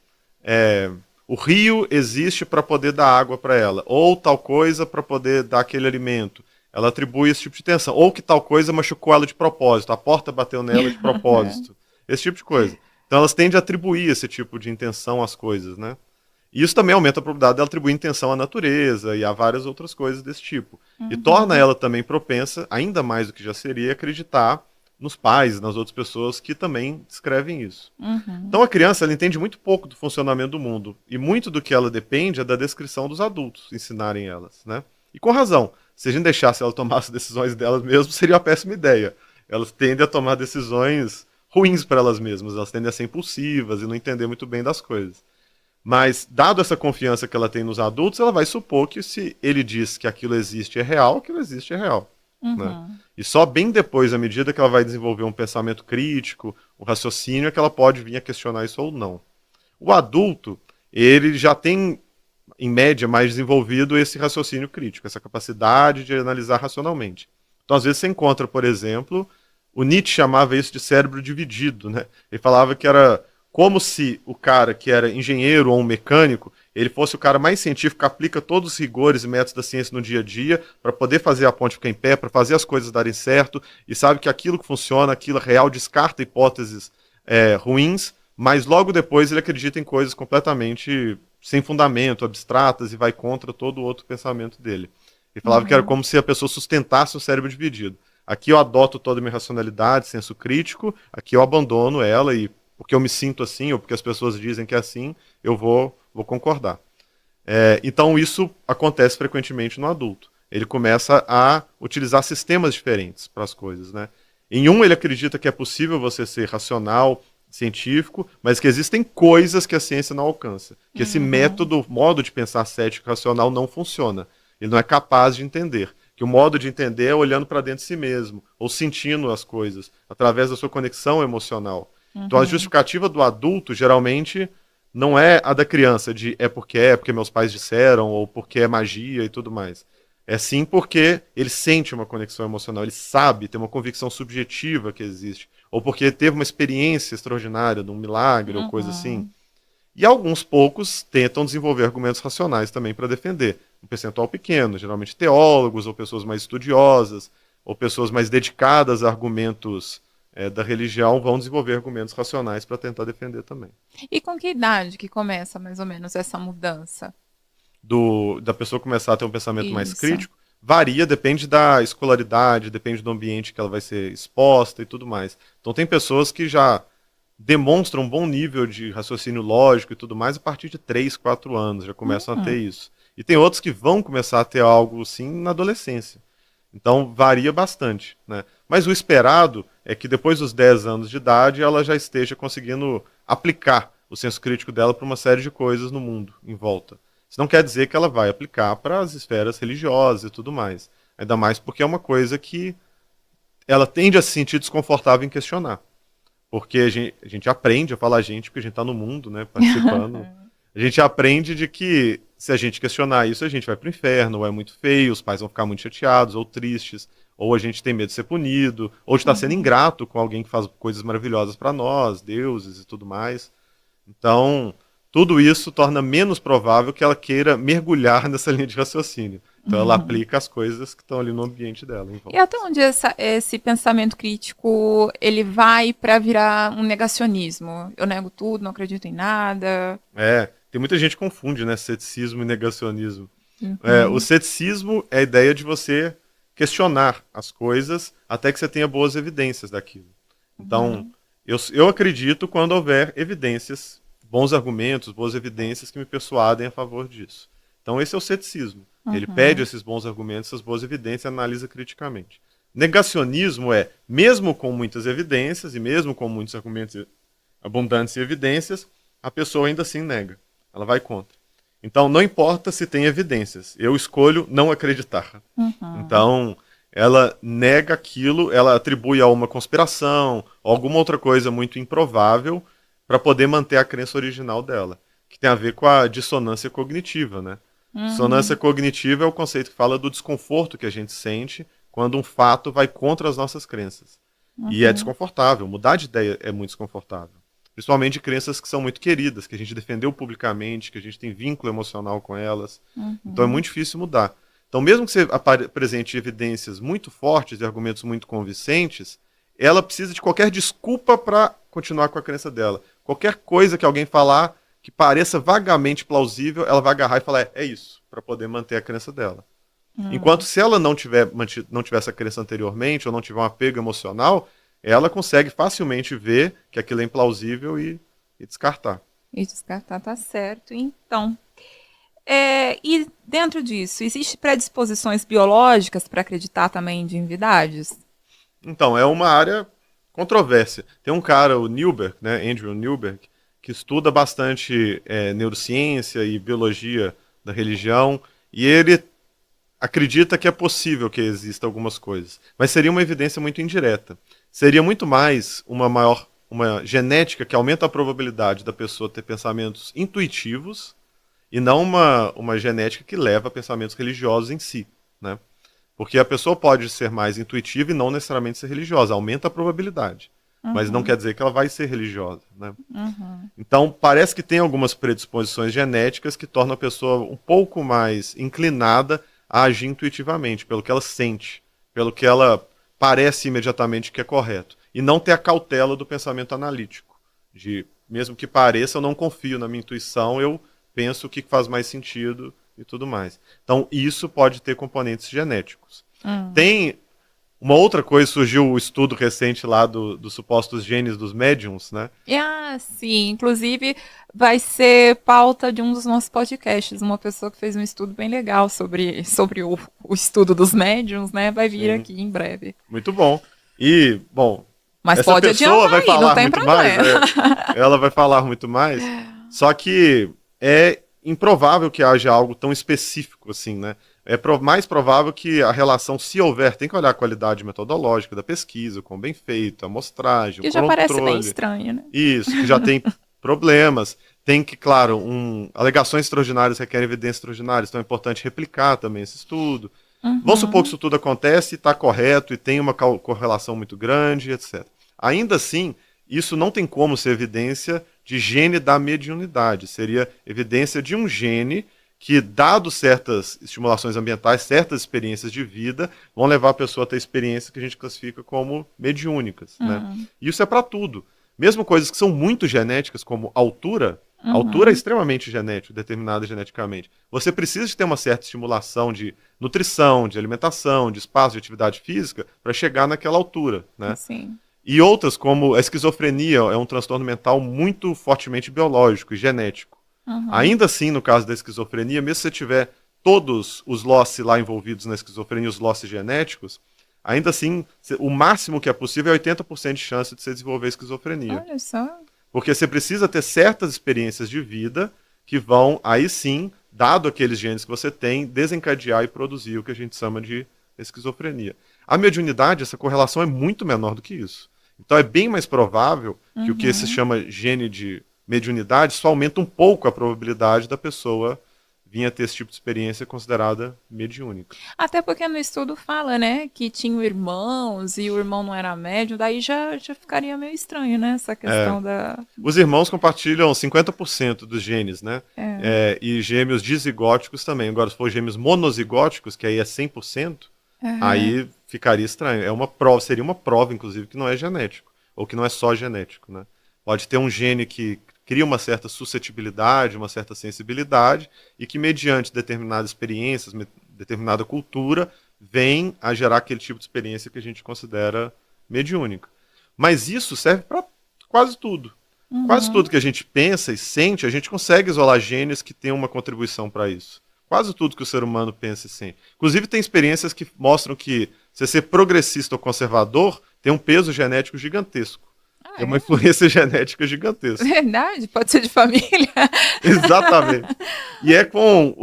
o rio existe para poder dar água para ela, ou tal coisa para poder dar aquele alimento. Ela atribui esse tipo de tensão. Ou que tal coisa machucou ela de propósito, a porta bateu nela de propósito. Esse tipo de coisa. Então elas tendem a atribuir esse tipo de intenção às coisas, né? E isso também aumenta a probabilidade dela atribuir intenção à natureza e a várias outras coisas desse tipo. E torna ela também propensa, ainda mais do que já seria, a acreditar nos pais, nas outras pessoas que também descrevem isso. Então a criança ela entende muito pouco do funcionamento do mundo. E muito do que ela depende é da descrição dos adultos ensinarem elas, né? E com razão. Se a gente deixasse ela tomar as decisões delas mesmo, seria uma péssima ideia. Elas tendem a tomar decisões ruins para elas mesmas. Elas tendem a ser impulsivas e não entender muito bem das coisas. Mas, dado essa confiança que ela tem nos adultos, ela vai supor que se ele diz que aquilo existe é real, aquilo existe é real. Né? E só bem depois, à medida que ela vai desenvolver um pensamento crítico, um raciocínio, é que ela pode vir a questionar isso ou não. O adulto, ele já tem, em média, mais desenvolvido esse raciocínio crítico, essa capacidade de analisar racionalmente. Então, às vezes, você encontra, por exemplo, o Nietzsche chamava isso de cérebro dividido. Né? Ele falava que era como se o cara que era engenheiro ou um mecânico, ele fosse o cara mais científico, que aplica todos os rigores e métodos da ciência no dia a dia, para poder fazer a ponte ficar em pé, para fazer as coisas darem certo, e sabe que aquilo que funciona, aquilo real, descarta hipóteses ruins, mas logo depois ele acredita em coisas completamente sem fundamento, abstratas, e vai contra todo o outro pensamento dele. Ele falava que era como se a pessoa sustentasse um cérebro dividido. Aqui eu adoto toda a minha racionalidade, senso crítico, aqui eu abandono ela e porque eu me sinto assim, ou porque as pessoas dizem que é assim, eu vou concordar. Então isso acontece frequentemente no adulto. Ele começa a utilizar sistemas diferentes para as coisas. Né? Em um, ele acredita que é possível você ser racional, científico, mas que existem coisas que a ciência não alcança. Que esse método, modo de pensar cético e racional não funciona. Ele não é capaz de entender. Que o modo de entender é olhando para dentro de si mesmo, ou sentindo as coisas, através da sua conexão emocional. Então a justificativa do adulto geralmente não é a da criança, de porque meus pais disseram, ou porque é magia e tudo mais. É sim porque ele sente uma conexão emocional, ele sabe, tem uma convicção subjetiva que existe, ou porque teve uma experiência extraordinária de um milagre ou coisa assim. E alguns poucos tentam desenvolver argumentos racionais também para defender. Um percentual pequeno, geralmente teólogos, ou pessoas mais estudiosas, ou pessoas mais dedicadas a argumentos da religião vão desenvolver argumentos racionais para tentar defender também. E com que idade que começa mais ou menos essa mudança? Da pessoa começar a ter um pensamento mais Isso. crítico, varia, depende da escolaridade, depende do ambiente que ela vai ser exposta e tudo mais. Então tem pessoas que já demonstram um bom nível de raciocínio lógico e tudo mais a partir de 3, 4 anos, já começam a ter isso. E tem outros que vão começar a ter algo assim na adolescência. Então varia bastante. Né? Mas o esperado é que depois dos 10 anos de idade ela já esteja conseguindo aplicar o senso crítico dela para uma série de coisas no mundo em volta. Isso não quer dizer que ela vai aplicar para as esferas religiosas e tudo mais. Ainda mais porque é uma coisa que ela tende a se sentir desconfortável em questionar. Porque a gente aprende, eu falo a gente porque a gente está no mundo, né, participando. A gente aprende de que se a gente questionar isso, a gente vai para o inferno, ou é muito feio, os pais vão ficar muito chateados ou tristes, ou a gente tem medo de ser punido, ou de estar sendo ingrato com alguém que faz coisas maravilhosas para nós, deuses e tudo mais. Então, tudo isso torna menos provável que ela queira mergulhar nessa linha de raciocínio. Então, ela aplica as coisas que estão ali no ambiente dela. E até onde esse pensamento crítico ele vai para virar um negacionismo? Eu nego tudo, não acredito em nada. Tem muita gente que confunde, né, ceticismo e negacionismo. O ceticismo é a ideia de você questionar as coisas até que você tenha boas evidências daquilo. Então, eu acredito quando houver evidências, bons argumentos, boas evidências que me persuadem a favor disso. Então, esse é o ceticismo. Ele pede esses bons argumentos, essas boas evidências e analisa criticamente. Negacionismo é, mesmo com muitas evidências e mesmo com muitos argumentos abundantes e evidências, a pessoa ainda assim nega. Ela vai contra. Então, não importa se tem evidências. Eu escolho não acreditar. Então, ela nega aquilo, ela atribui a uma conspiração, ou alguma outra coisa muito improvável, para poder manter a crença original dela. Que tem a ver com a dissonância cognitiva, né? Dissonância cognitiva é o conceito que fala do desconforto que a gente sente quando um fato vai contra as nossas crenças. E é desconfortável. Mudar de ideia é muito desconfortável. Principalmente de crenças que são muito queridas, que a gente defendeu publicamente, que a gente tem vínculo emocional com elas. Então é muito difícil mudar. Então mesmo que você apresente evidências muito fortes e argumentos muito convincentes, ela precisa de qualquer desculpa para continuar com a crença dela. Qualquer coisa que alguém falar que pareça vagamente plausível, ela vai agarrar e falar, é isso, para poder manter a crença dela. Enquanto se ela não tiver essa crença anteriormente, ou não tiver um apego emocional, ela consegue facilmente ver que aquilo é implausível e descartar. E descartar, tá certo. Então, e dentro disso, existem predisposições biológicas para acreditar também em divindades? Então, é uma área controvérsia. Tem um cara, o Newberg, né, Andrew Newberg, que estuda bastante neurociência e biologia da religião, e ele acredita que é possível que exista algumas coisas, mas seria uma evidência muito indireta. Seria muito mais uma genética que aumenta a probabilidade da pessoa ter pensamentos intuitivos e não uma genética que leva a pensamentos religiosos em si, né? Porque a pessoa pode ser mais intuitiva e não necessariamente ser religiosa, aumenta a probabilidade. Mas não quer dizer que ela vai ser religiosa, né? Então, parece que tem algumas predisposições genéticas que tornam a pessoa um pouco mais inclinada a agir intuitivamente, pelo que ela sente, pelo que ela parece imediatamente que é correto. E não ter a cautela do pensamento analítico. De, mesmo que pareça, eu não confio na minha intuição, eu penso o que faz mais sentido e tudo mais. Então, isso pode ter componentes genéticos. Tem uma outra coisa, surgiu o estudo recente lá dos supostos genes dos médiums, né? Sim. Inclusive, vai ser pauta de um dos nossos podcasts. Uma pessoa que fez um estudo bem legal sobre o estudo dos médiums, né? Vai vir aqui em breve. Muito bom. E, bom, mas essa pode pessoa vai falar não tem muito problema. mais. Ela vai falar muito mais. Só que é improvável que haja algo tão específico assim, né? É mais provável que a relação, se houver, tem que olhar a qualidade metodológica da pesquisa, o quão bem feito, a amostragem, o que já controle. parece bem estranho, né? Isso, que já tem problemas. Tem que, claro, alegações extraordinárias requerem evidências extraordinárias, então é importante replicar também esse estudo. Vamos supor que isso tudo acontece e está correto e tem uma correlação muito grande, etc. Ainda assim, isso não tem como ser evidência de gene da mediunidade. Seria evidência de um gene que, dado certas estimulações ambientais, certas experiências de vida, vão levar a pessoa a ter experiências que a gente classifica como mediúnicas. Né? E isso é para tudo. Mesmo coisas que são muito genéticas, como altura, a altura é extremamente genética, determinada geneticamente. Você precisa de ter uma certa estimulação de nutrição, de alimentação, de espaço, de atividade física, para chegar naquela altura. Né? Sim. E outras, como a esquizofrenia, é um transtorno mental muito fortemente biológico e genético. Ainda assim, no caso da esquizofrenia, mesmo se você tiver todos os losses lá envolvidos na esquizofrenia, os losses genéticos, ainda assim, o máximo que é possível é 80% de chance de você desenvolver esquizofrenia. Olha só. Porque você precisa ter certas experiências de vida que vão, aí sim, dado aqueles genes que você tem, desencadear e produzir o que a gente chama de esquizofrenia. A mediunidade, essa correlação é muito menor do que isso. Então é bem mais provável que o que se chama gene de mediunidade só aumenta um pouco a probabilidade da pessoa vir a ter esse tipo de experiência considerada mediúnica. Até porque no estudo fala, né, que tinham irmãos e o irmão não era médium, daí já ficaria meio estranho, né, essa questão da... Os irmãos compartilham 50% dos genes, né? E gêmeos dizigóticos também. Agora, se for gêmeos monozigóticos, que aí é 100%, aí ficaria estranho. Seria uma prova, inclusive, que não é genético, ou que não é só genético, né? Pode ter um gene que cria uma certa suscetibilidade, uma certa sensibilidade, e que, mediante determinadas experiências, determinada cultura, vem a gerar aquele tipo de experiência que a gente considera mediúnica. Mas isso serve para quase tudo. Quase tudo que a gente pensa e sente, a gente consegue isolar genes que têm uma contribuição para isso. Quase tudo que o ser humano pensa e sente. Inclusive, tem experiências que mostram que você ser progressista ou conservador tem um peso genético gigantesco. É uma influência genética gigantesca. Verdade, pode ser de família. Exatamente. E é com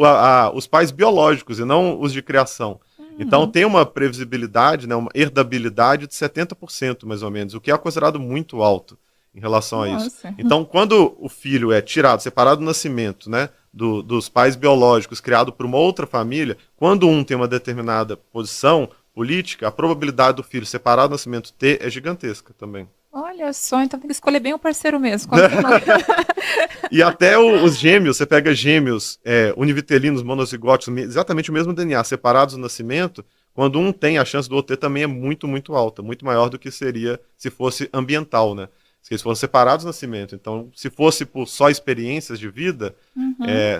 os pais biológicos e não os de criação. Então tem uma previsibilidade, né, uma herdabilidade de 70%, mais ou menos, o que é considerado muito alto em relação a isso. Então, quando o filho é tirado, separado do nascimento, né, dos pais biológicos, criado por uma outra família, quando um tem uma determinada posição política, a probabilidade do filho separado do nascimento ter é gigantesca também. Olha só, então tem que escolher bem o parceiro mesmo. E até os gêmeos, você pega gêmeos univitelinos, monozigóticos, exatamente o mesmo DNA, separados do nascimento, quando um tem, a chance do outro ter também é muito, muito alta, muito maior do que seria se fosse ambiental, né? Se eles fossem separados do nascimento. Então, se fosse por só experiências de vida,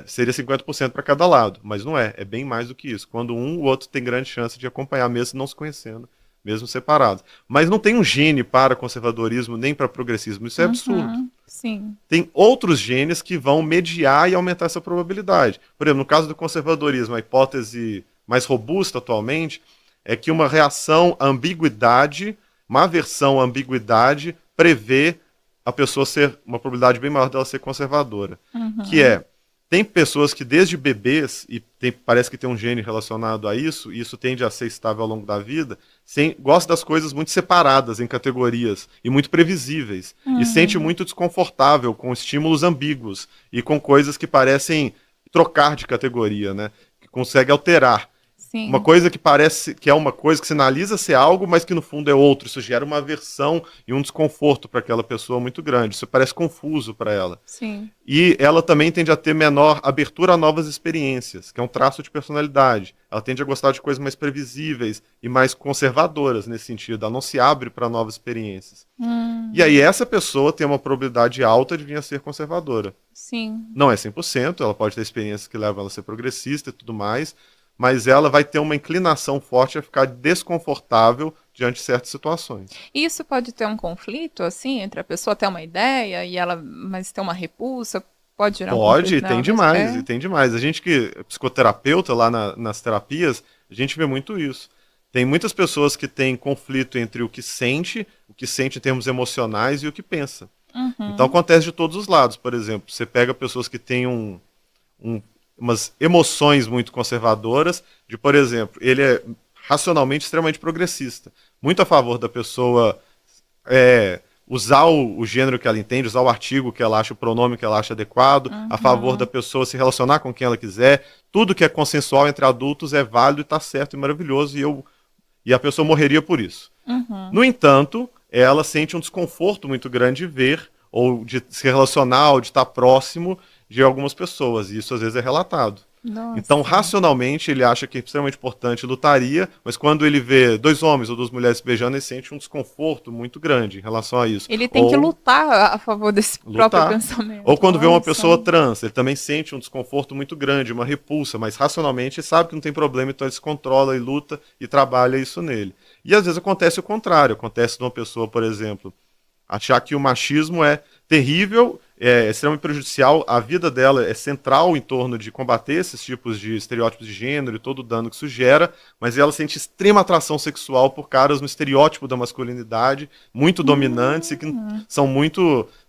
seria 50% para cada lado. Mas não é bem mais do que isso. Quando um, o outro tem grande chance de acompanhar, mesmo não se conhecendo, mesmo separados. Mas não tem um gene para conservadorismo nem para progressismo. Isso é absurdo. Sim. Tem outros genes que vão mediar e aumentar essa probabilidade. Por exemplo, no caso do conservadorismo, a hipótese mais robusta atualmente é que uma reação à ambiguidade uma aversão à ambiguidade prevê a pessoa ser, uma probabilidade bem maior dela ser conservadora. Que é, tem pessoas que desde bebês, e parece que tem um gene relacionado a isso, e isso tende a ser estável ao longo da vida, gosta das coisas muito separadas em categorias e muito previsíveis. E sente muito desconfortável com estímulos ambíguos e com coisas que parecem trocar de categoria, né? Que consegue alterar. Sim. Uma coisa que parece que é uma coisa que sinaliza ser algo, mas que no fundo é outro. Isso gera uma aversão e um desconforto para aquela pessoa muito grande. Isso parece confuso para ela. Sim. E ela também tende a ter menor abertura a novas experiências, que é um traço de personalidade. Ela tende a gostar de coisas mais previsíveis e mais conservadoras nesse sentido. Ela não se abre para novas experiências. E aí essa pessoa tem uma probabilidade alta de vir a ser conservadora. Sim. Não é 100%, ela pode ter experiências que levam ela a ser progressista e tudo mais, mas ela vai ter uma inclinação forte a ficar desconfortável diante de certas situações. Isso pode ter um conflito, assim, entre a pessoa ter uma ideia e ela, mas ter uma repulsa, pode gerar um conflito? Pode, tem demais, e tem demais. A gente que é psicoterapeuta lá nas terapias, a gente vê muito isso. Tem muitas pessoas que têm conflito entre o que sente em termos emocionais e o que pensa. Então acontece de todos os lados. Por exemplo, você pega pessoas que têm umas emoções muito conservadoras, de, por exemplo, ele é racionalmente extremamente progressista, muito a favor da pessoa usar o gênero que ela entende, usar o artigo que ela acha, o pronome que ela acha adequado, a favor da pessoa se relacionar com quem ela quiser, tudo que é consensual entre adultos é válido e está certo e maravilhoso, e a pessoa morreria por isso. No entanto, ela sente um desconforto muito grande de ver, ou de se relacionar, ou de estar próximo de algumas pessoas, e isso às vezes é relatado. Nossa. Então, racionalmente, ele acha que é extremamente importante, lutaria, mas quando ele vê 2 homens ou 2 mulheres se beijando, ele sente um desconforto muito grande em relação a isso. Ele tem que lutar a favor desse próprio pensamento. Ou quando vê uma pessoa trans, ele também sente um desconforto muito grande, uma repulsa, mas racionalmente ele sabe que não tem problema, então ele se controla e luta e trabalha isso nele. E às vezes acontece o contrário, acontece de uma pessoa, por exemplo, achar que o machismo é terrível, é extremamente prejudicial, a vida dela é central em torno de combater esses tipos de estereótipos de gênero e todo o dano que isso gera, mas ela sente extrema atração sexual por caras no estereótipo da masculinidade, muito dominantes e que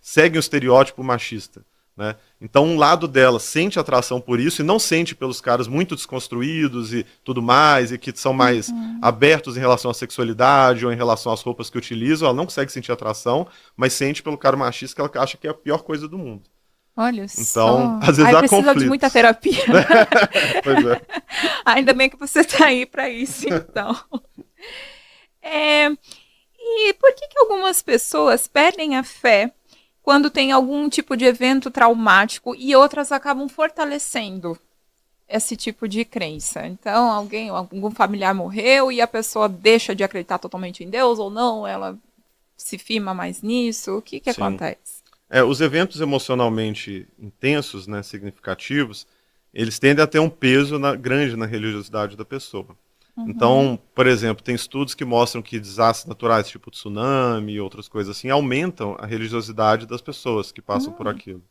seguem o estereótipo machista. Né? Então um lado dela sente atração por isso e não sente pelos caras muito desconstruídos e tudo mais, e que são mais abertos em relação à sexualidade ou em relação às roupas que utilizam, ela não consegue sentir atração, mas sente pelo cara machista que ela acha que é a pior coisa do mundo. Olha então, só. Às vezes há precisa conflitos. de muita terapia. Pois é. Ainda bem que você está aí para isso, então. E por que algumas pessoas perdem a fé quando tem algum tipo de evento traumático e outras acabam fortalecendo esse tipo de crença? Então, algum familiar morreu e a pessoa deixa de acreditar totalmente em Deus ou não? Ela se firma mais nisso? O que acontece? Os eventos emocionalmente intensos, né, significativos, eles tendem a ter um peso grande na religiosidade da pessoa. Então, por exemplo, tem estudos que mostram que desastres naturais, tipo tsunami e outras coisas assim, aumentam a religiosidade das pessoas que passam por aquilo.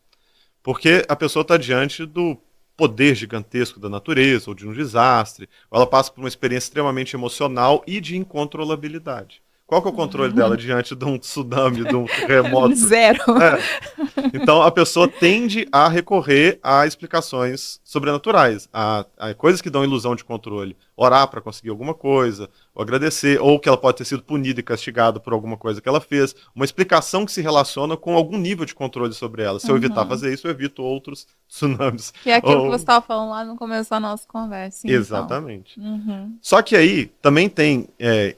Porque a pessoa está diante do poder gigantesco da natureza, ou de um desastre, ou ela passa por uma experiência extremamente emocional e de incontrolabilidade. Qual que é o controle dela diante de um tsunami, de um terremoto? Zero. Então a pessoa tende a recorrer a explicações sobrenaturais, a coisas que dão ilusão de controle. Orar para conseguir alguma coisa, ou agradecer, ou que ela pode ter sido punida e castigada por alguma coisa que ela fez. Uma explicação que se relaciona com algum nível de controle sobre ela. Se eu evitar fazer isso, eu evito outros tsunamis. Que é aquilo que você estava falando lá no começo da nossa conversa. Então. Exatamente. Só que aí também tem,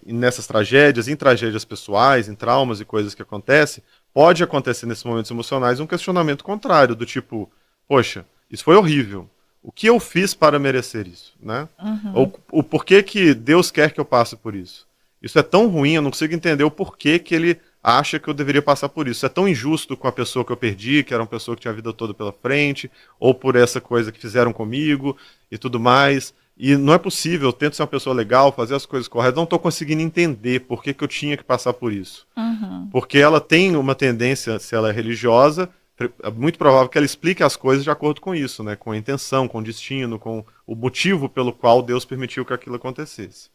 nessas tragédias, em tragédias pessoais, em traumas e coisas que acontecem, pode acontecer nesses momentos emocionais um questionamento contrário, do tipo, poxa, isso foi horrível. O que eu fiz para merecer isso? Né? Ou o porquê que Deus quer que eu passe por isso? Isso é tão ruim, eu não consigo entender o porquê que ele acha que eu deveria passar por isso. Isso é tão injusto com a pessoa que eu perdi, que era uma pessoa que tinha a vida toda pela frente, ou por essa coisa que fizeram comigo e tudo mais. E não é possível, eu tento ser uma pessoa legal, fazer as coisas corretas, não estou conseguindo entender por que eu tinha que passar por isso. Porque ela tem uma tendência, se ela é religiosa, é muito provável que ela explique as coisas de acordo com isso, né? Com a intenção, com o destino, com o motivo pelo qual Deus permitiu que aquilo acontecesse.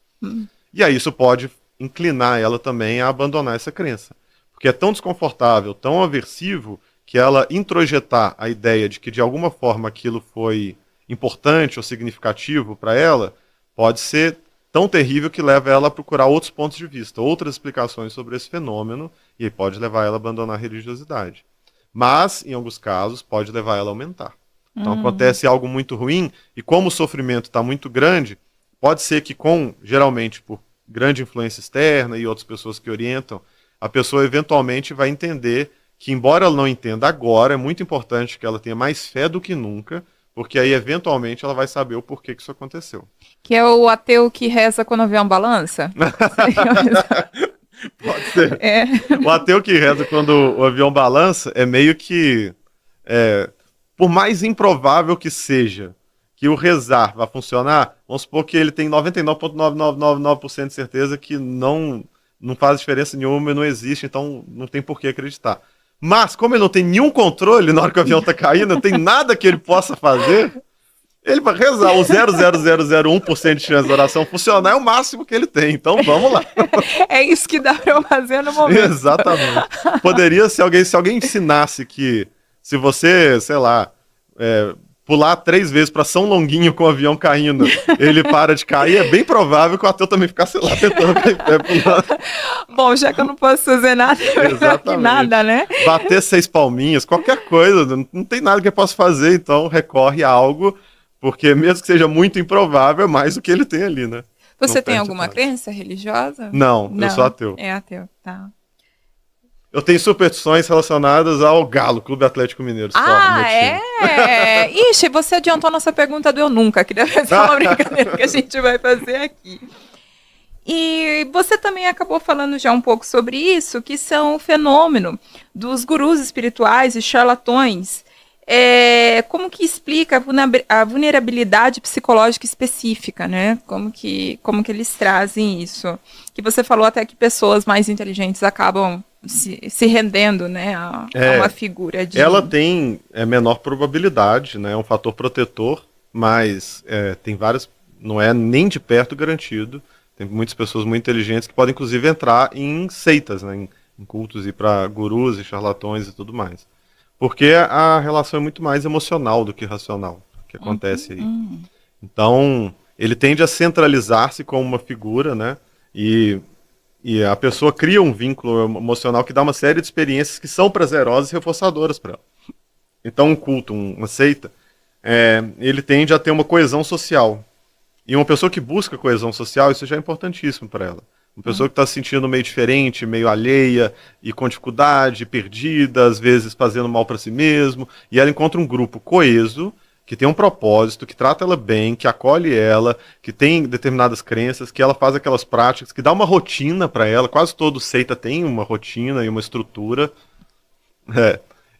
E aí isso pode inclinar ela também a abandonar essa crença. Porque é tão desconfortável, tão aversivo, que ela introjetar a ideia de que de alguma forma aquilo foi importante ou significativo para ela, pode ser tão terrível que leva ela a procurar outros pontos de vista, outras explicações sobre esse fenômeno, e aí pode levar ela a abandonar a religiosidade. Mas, em alguns casos, pode levar ela a aumentar. Então acontece algo muito ruim, e como o sofrimento está muito grande, pode ser que geralmente por grande influência externa e outras pessoas que orientam, a pessoa eventualmente vai entender que, embora ela não entenda agora, é muito importante que ela tenha mais fé do que nunca, porque aí, eventualmente, ela vai saber o porquê que isso aconteceu. Que é o ateu que reza quando o avião balança? Pode ser. O ateu que reza quando o avião balança é meio que... por mais improvável que seja que o rezar vai funcionar, vamos supor que ele tem 99,9999% de certeza que não faz diferença nenhuma e não existe, então não tem por que acreditar. Mas, como ele não tem nenhum controle na hora que o avião está caindo, não tem nada que ele possa fazer, ele vai rezar. O 0,0001% de chance da oração funcionar é o máximo que ele tem. Então, vamos lá. É isso que dá para eu fazer no momento. Exatamente. Poderia ser se alguém ensinasse que se você, sei lá, pular 3 vezes para São Longuinho com o avião caindo, ele para de cair, é bem provável que o ateu também ficasse lá tentando pular. Bom, já que eu não posso fazer nada, que nada, né? Bater 6 palminhas, qualquer coisa, não tem nada que eu possa fazer, então recorre a algo, porque mesmo que seja muito improvável, é mais do que ele tem ali, né? Você tem alguma crença religiosa? Não, eu sou ateu. É ateu, tá. Eu tenho superstições relacionadas ao Galo, Clube Atlético Mineiro. Ixi, você adiantou a nossa pergunta do Eu Nunca, que deve ser uma brincadeira que a gente vai fazer aqui. E você também acabou falando já um pouco sobre isso, que são o fenômeno dos gurus espirituais e charlatões. Como que explica a vulnerabilidade psicológica específica, né? Como que eles trazem isso? Que você falou até que pessoas mais inteligentes acabam se rendendo, né, a uma figura de... Ela tem menor probabilidade, né? É um fator protetor, mas tem várias... Não é nem de perto garantido. Tem muitas pessoas muito inteligentes que podem, inclusive, entrar em seitas, né? Em cultos, e para gurus e charlatões e tudo mais. Porque a relação é muito mais emocional do que racional, que acontece aí. Então, ele tende a centralizar-se como uma figura, né? E a pessoa cria um vínculo emocional que dá uma série de experiências que são prazerosas e reforçadoras para ela. Então, um culto, uma seita, ele tende a ter uma coesão social. E uma pessoa que busca coesão social, isso já é importantíssimo para ela. Uma pessoa que está se sentindo meio diferente, meio alheia, e com dificuldade, perdida, às vezes fazendo mal para si mesmo, e ela encontra um grupo coeso, que tem um propósito, que trata ela bem, que acolhe ela, que tem determinadas crenças, que ela faz aquelas práticas, que dá uma rotina para ela. Quase todo seita tem uma rotina e uma estrutura.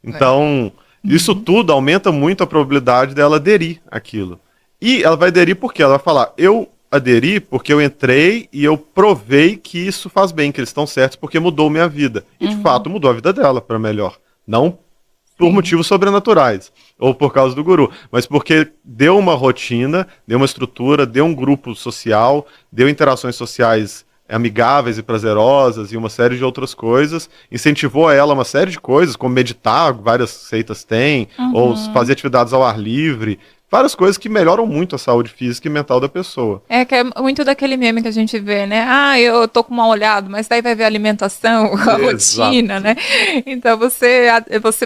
Então, isso tudo aumenta muito a probabilidade dela aderir àquilo. E ela vai aderir porque ela vai falar, eu aderi porque eu entrei e eu provei que isso faz bem, que eles estão certos, porque mudou minha vida. E de fato mudou a vida dela para melhor. Não por motivos sobrenaturais, ou por causa do guru, mas porque deu uma rotina, deu uma estrutura, deu um grupo social, deu interações sociais amigáveis e prazerosas e uma série de outras coisas, incentivou a ela uma série de coisas, como meditar, várias seitas têm, ou fazer atividades ao ar livre, várias coisas que melhoram muito a saúde física e mental da pessoa. Que é muito daquele meme que a gente vê, né? Eu tô com mal olhado, mas daí vai ver a alimentação, a rotina, né? Então você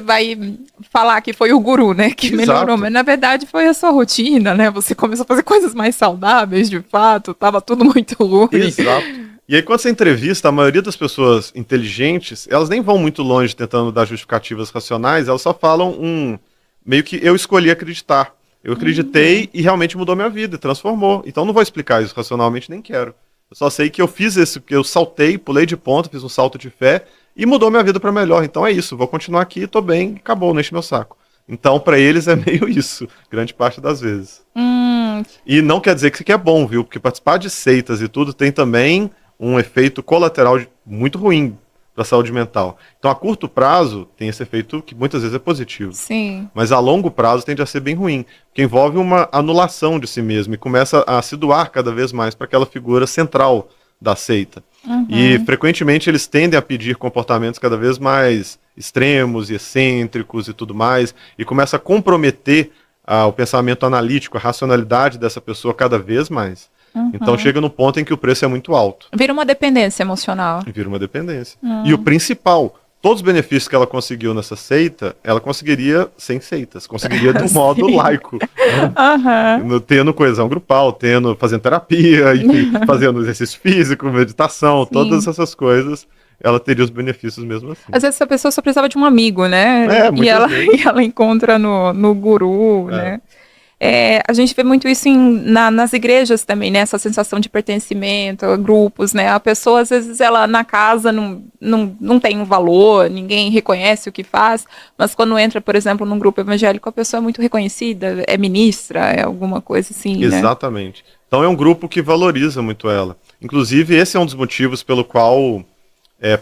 vai falar que foi o guru, né? Que melhorou, mas na verdade foi a sua rotina, né? Você começou a fazer coisas mais saudáveis, de fato, tava tudo muito ruim. Exato. E aí, quando você entrevista, a maioria das pessoas inteligentes, elas nem vão muito longe tentando dar justificativas racionais, elas só falam meio que eu escolhi acreditar. Eu acreditei e realmente mudou minha vida, transformou. Então não vou explicar isso racionalmente, nem quero. Eu só sei que eu fiz isso, que eu saltei, pulei de ponta, fiz um salto de fé e mudou minha vida para melhor. Então é isso, vou continuar aqui, tô bem, acabou, não enche meu saco. Então para eles é meio isso, grande parte das vezes. E não quer dizer que isso aqui é bom, viu? Porque participar de seitas e tudo tem também um efeito colateral muito ruim para a saúde mental. Então, a curto prazo, tem esse efeito que muitas vezes é positivo. Sim. Mas a longo prazo tende a ser bem ruim, porque envolve uma anulação de si mesmo e começa a se doar cada vez mais para aquela figura central da seita. E frequentemente eles tendem a pedir comportamentos cada vez mais extremos e excêntricos e tudo mais, e começa a comprometer o pensamento analítico, a racionalidade dessa pessoa cada vez mais. Então chega no ponto em que o preço é muito alto. Vira uma dependência emocional. Vira uma dependência. E o principal, todos os benefícios que ela conseguiu nessa seita, ela conseguiria sem seitas, conseguiria do modo laico. Tendo coesão grupal, fazendo terapia, enfim, fazendo exercício físico, meditação, todas essas coisas, ela teria os benefícios mesmo assim. Às vezes a pessoa só precisava de um amigo, né? E ela encontra no guru, né? A gente vê muito isso nas igrejas também, né? Essa sensação de pertencimento a grupos, né? A pessoa, às vezes, ela na casa não tem um valor, ninguém reconhece o que faz, mas quando entra, por exemplo, num grupo evangélico, a pessoa é muito reconhecida, é ministra, é alguma coisa assim, Exatamente. Né? Então é um grupo que valoriza muito ela. Inclusive, esse é um dos motivos pelo qual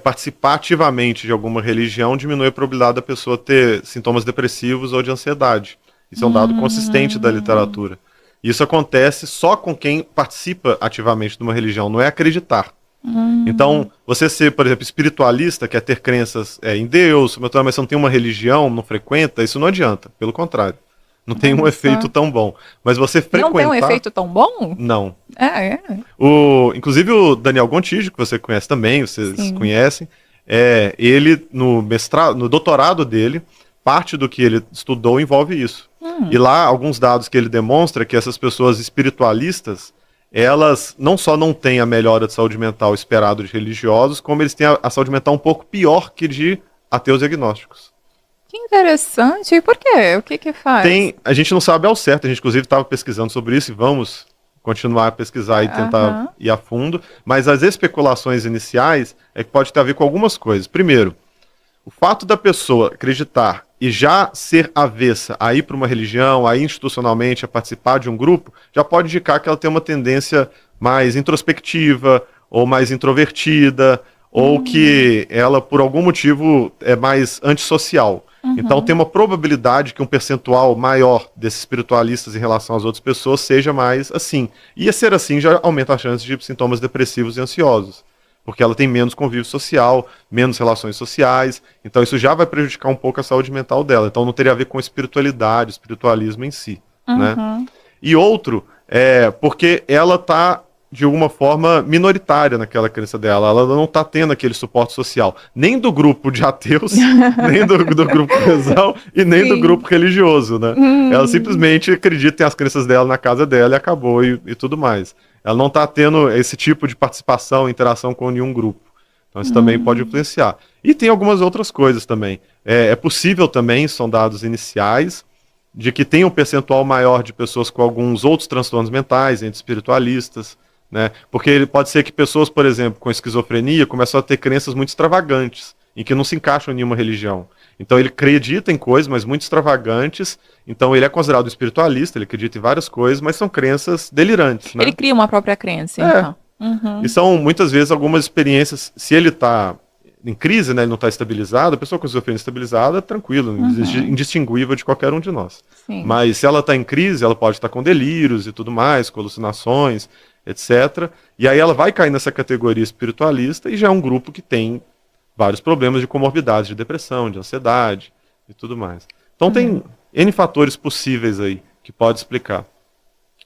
participar ativamente de alguma religião diminui a probabilidade da pessoa ter sintomas depressivos ou de ansiedade. Isso é um dado consistente da literatura. Isso acontece só com quem participa ativamente de uma religião, não é acreditar. Então, você ser, por exemplo, espiritualista, quer ter crenças em Deus, mas você não tem uma religião, não frequenta, isso não adianta. Pelo contrário. Não tem um efeito tão bom. Mas você frequentar... Não tem um efeito tão bom? Não. Inclusive o Daniel Gontijo, que você conhece também, vocês conhecem, ele, no doutorado dele, parte do que ele estudou envolve isso. E lá, alguns dados que ele demonstra que essas pessoas espiritualistas, elas não só não têm a melhora de saúde mental esperado de religiosos, como eles têm a saúde mental um pouco pior que de ateus e agnósticos. Que interessante. E por quê? O que faz? A gente não sabe ao certo, a gente inclusive estava pesquisando sobre isso e vamos continuar a pesquisar e tentar ir a fundo, mas as especulações iniciais é que pode ter a ver com algumas coisas. Primeiro, o fato da pessoa acreditar e já ser avessa a ir para uma religião, a ir institucionalmente, a participar de um grupo, já pode indicar que ela tem uma tendência mais introspectiva, ou mais introvertida, ou que ela, por algum motivo, é mais antissocial. Então tem uma probabilidade que um percentual maior desses espiritualistas em relação às outras pessoas seja mais assim. E a ser assim já aumenta a chance de sintomas depressivos e ansiosos. Porque ela tem menos convívio social, menos relações sociais, então isso já vai prejudicar um pouco a saúde mental dela. Então não teria a ver com espiritualidade, espiritualismo em si. Né? E outro, porque ela está, de alguma forma, minoritária naquela crença dela. Ela não está tendo aquele suporte social, nem do grupo de ateus, nem do grupo cristão e nem do grupo religioso. Né? Ela simplesmente acredita em as crenças dela na casa dela e acabou e tudo mais. Ela não está tendo esse tipo de participação, interação com nenhum grupo. Então isso também pode influenciar. E tem algumas outras coisas também. É possível também, são dados iniciais, de que tem um percentual maior de pessoas com alguns outros transtornos mentais, entre espiritualistas, né? Porque pode ser que pessoas, por exemplo, com esquizofrenia, começam a ter crenças muito extravagantes, em que não se encaixam em nenhuma religião. Então ele acredita em coisas, mas muito extravagantes. Então ele é considerado espiritualista, ele acredita em várias coisas, mas são crenças delirantes. Né? Ele cria uma própria crença, então. E são muitas vezes algumas experiências, se ele está em crise, né, ele não está estabilizado, a pessoa com esquizofrenia estabilizada é tranquilo, indistinguível de qualquer um de nós. Sim. Mas se ela está em crise, ela pode estar com delírios e tudo mais, com alucinações, etc. E aí ela vai cair nessa categoria espiritualista e já é um grupo que tem vários problemas de comorbidades, de depressão, de ansiedade e tudo mais. Então tem N fatores possíveis aí que pode explicar.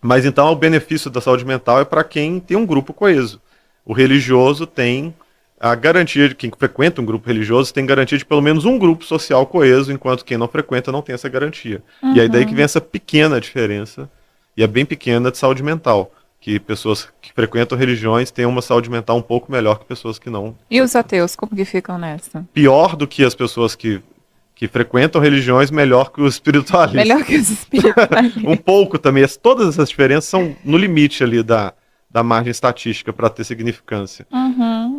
Mas então o benefício da saúde mental é para quem tem um grupo coeso. O religioso tem a garantia de quem frequenta um grupo religioso tem garantia de pelo menos um grupo social coeso, enquanto quem não frequenta não tem essa garantia. E aí daí que vem essa pequena diferença, e é bem pequena, de saúde mental. Que pessoas que frequentam religiões têm uma saúde mental um pouco melhor que pessoas que não. E os ateus, como que ficam nessa? Pior do que as pessoas que frequentam religiões, melhor que os espiritualistas. Melhor que os espiritualistas. Um pouco também. Todas essas diferenças são no limite ali da margem estatística para ter significância.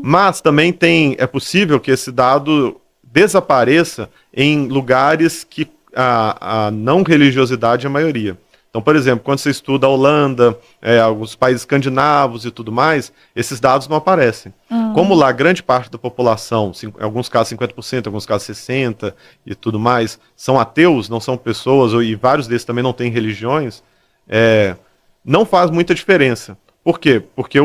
Mas também é possível que esse dado desapareça em lugares que a não religiosidade é a maioria. Então, por exemplo, quando você estuda a Holanda, alguns países escandinavos e tudo mais, esses dados não aparecem. Como lá grande parte da população, em alguns casos 50%, em alguns casos 60% e tudo mais, são ateus, não são pessoas, e vários desses também não têm religiões, não faz muita diferença. Por quê? Porque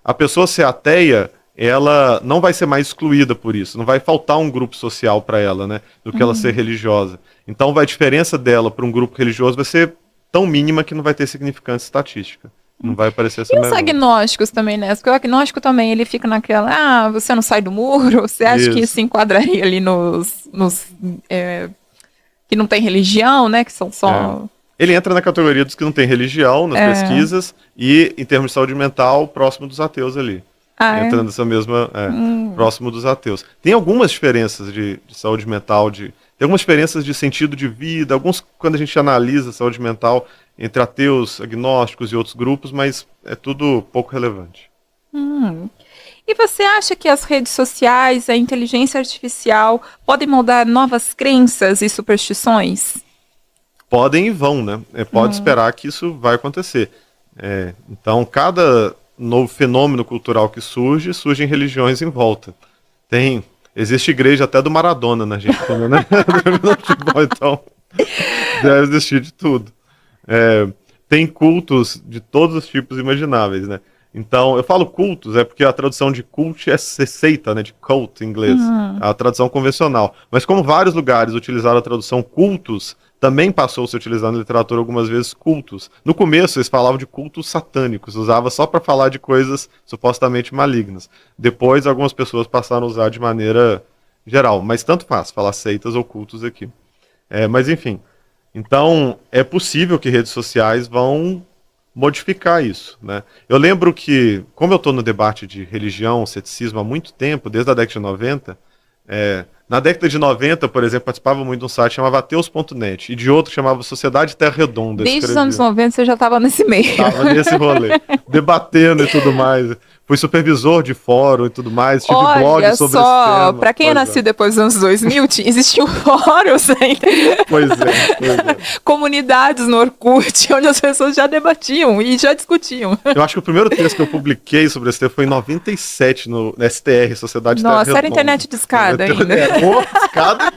a pessoa ser ateia, ela não vai ser mais excluída por isso, não vai faltar um grupo social para ela, né, do que ela ser religiosa. Então a diferença dela para um grupo religioso vai ser tão mínima que não vai ter significância estatística. Não vai aparecer essa E os agnósticos também, né? Porque o agnóstico também, ele fica naquela, você não sai do muro, você acha que se enquadraria ali nos que não tem religião, né? Que são só... Ele entra na categoria dos que não tem religião nas pesquisas e, em termos de saúde mental, próximo dos ateus ali. Entra nessa mesma... próximo dos ateus. Tem algumas diferenças de saúde mental, tem algumas diferenças de sentido de vida, alguns, quando a gente analisa a saúde mental entre ateus, agnósticos e outros grupos, mas é tudo pouco relevante. E você acha que as redes sociais, a inteligência artificial, podem moldar novas crenças e superstições? Podem e vão, né? Pode esperar que isso vai acontecer. Então, cada novo fenômeno cultural que surgem religiões em volta. Existe igreja até do Maradona na Argentina, né? Então, deve existir de tudo. Tem cultos de todos os tipos imagináveis, né? Então, eu falo cultos, porque a tradução de cult é seita, né? De cult em inglês. A tradução convencional. Mas como vários lugares utilizaram a tradução cultos, também passou a se utilizar na literatura algumas vezes cultos. No começo, eles falavam de cultos satânicos, usava só para falar de coisas supostamente malignas. Depois, algumas pessoas passaram a usar de maneira geral, mas tanto faz falar seitas ou cultos aqui. Mas enfim, então é possível que redes sociais vão modificar isso, né? Eu lembro que, como eu estou no debate de religião, ceticismo há muito tempo, desde a década de 90, na década de 90, por exemplo, participava muito de um site chamado ateus.net e de outro que chamava Sociedade Terra Redonda. Desde os anos 90 você já estava nesse meio. Estava nesse rolê, debatendo e tudo mais. Fui supervisor de fórum e tudo mais, tive blog sobre esse tema. Para quem é nascido depois dos anos 2000, existiam fóruns ainda. Pois é. Comunidades no Orkut, onde as pessoas já debatiam e já discutiam. Eu acho que o primeiro texto que eu publiquei sobre esse tema foi em 97, no STR, Sociedade Terra Redonda. Nossa, era internet de escada ainda. Escada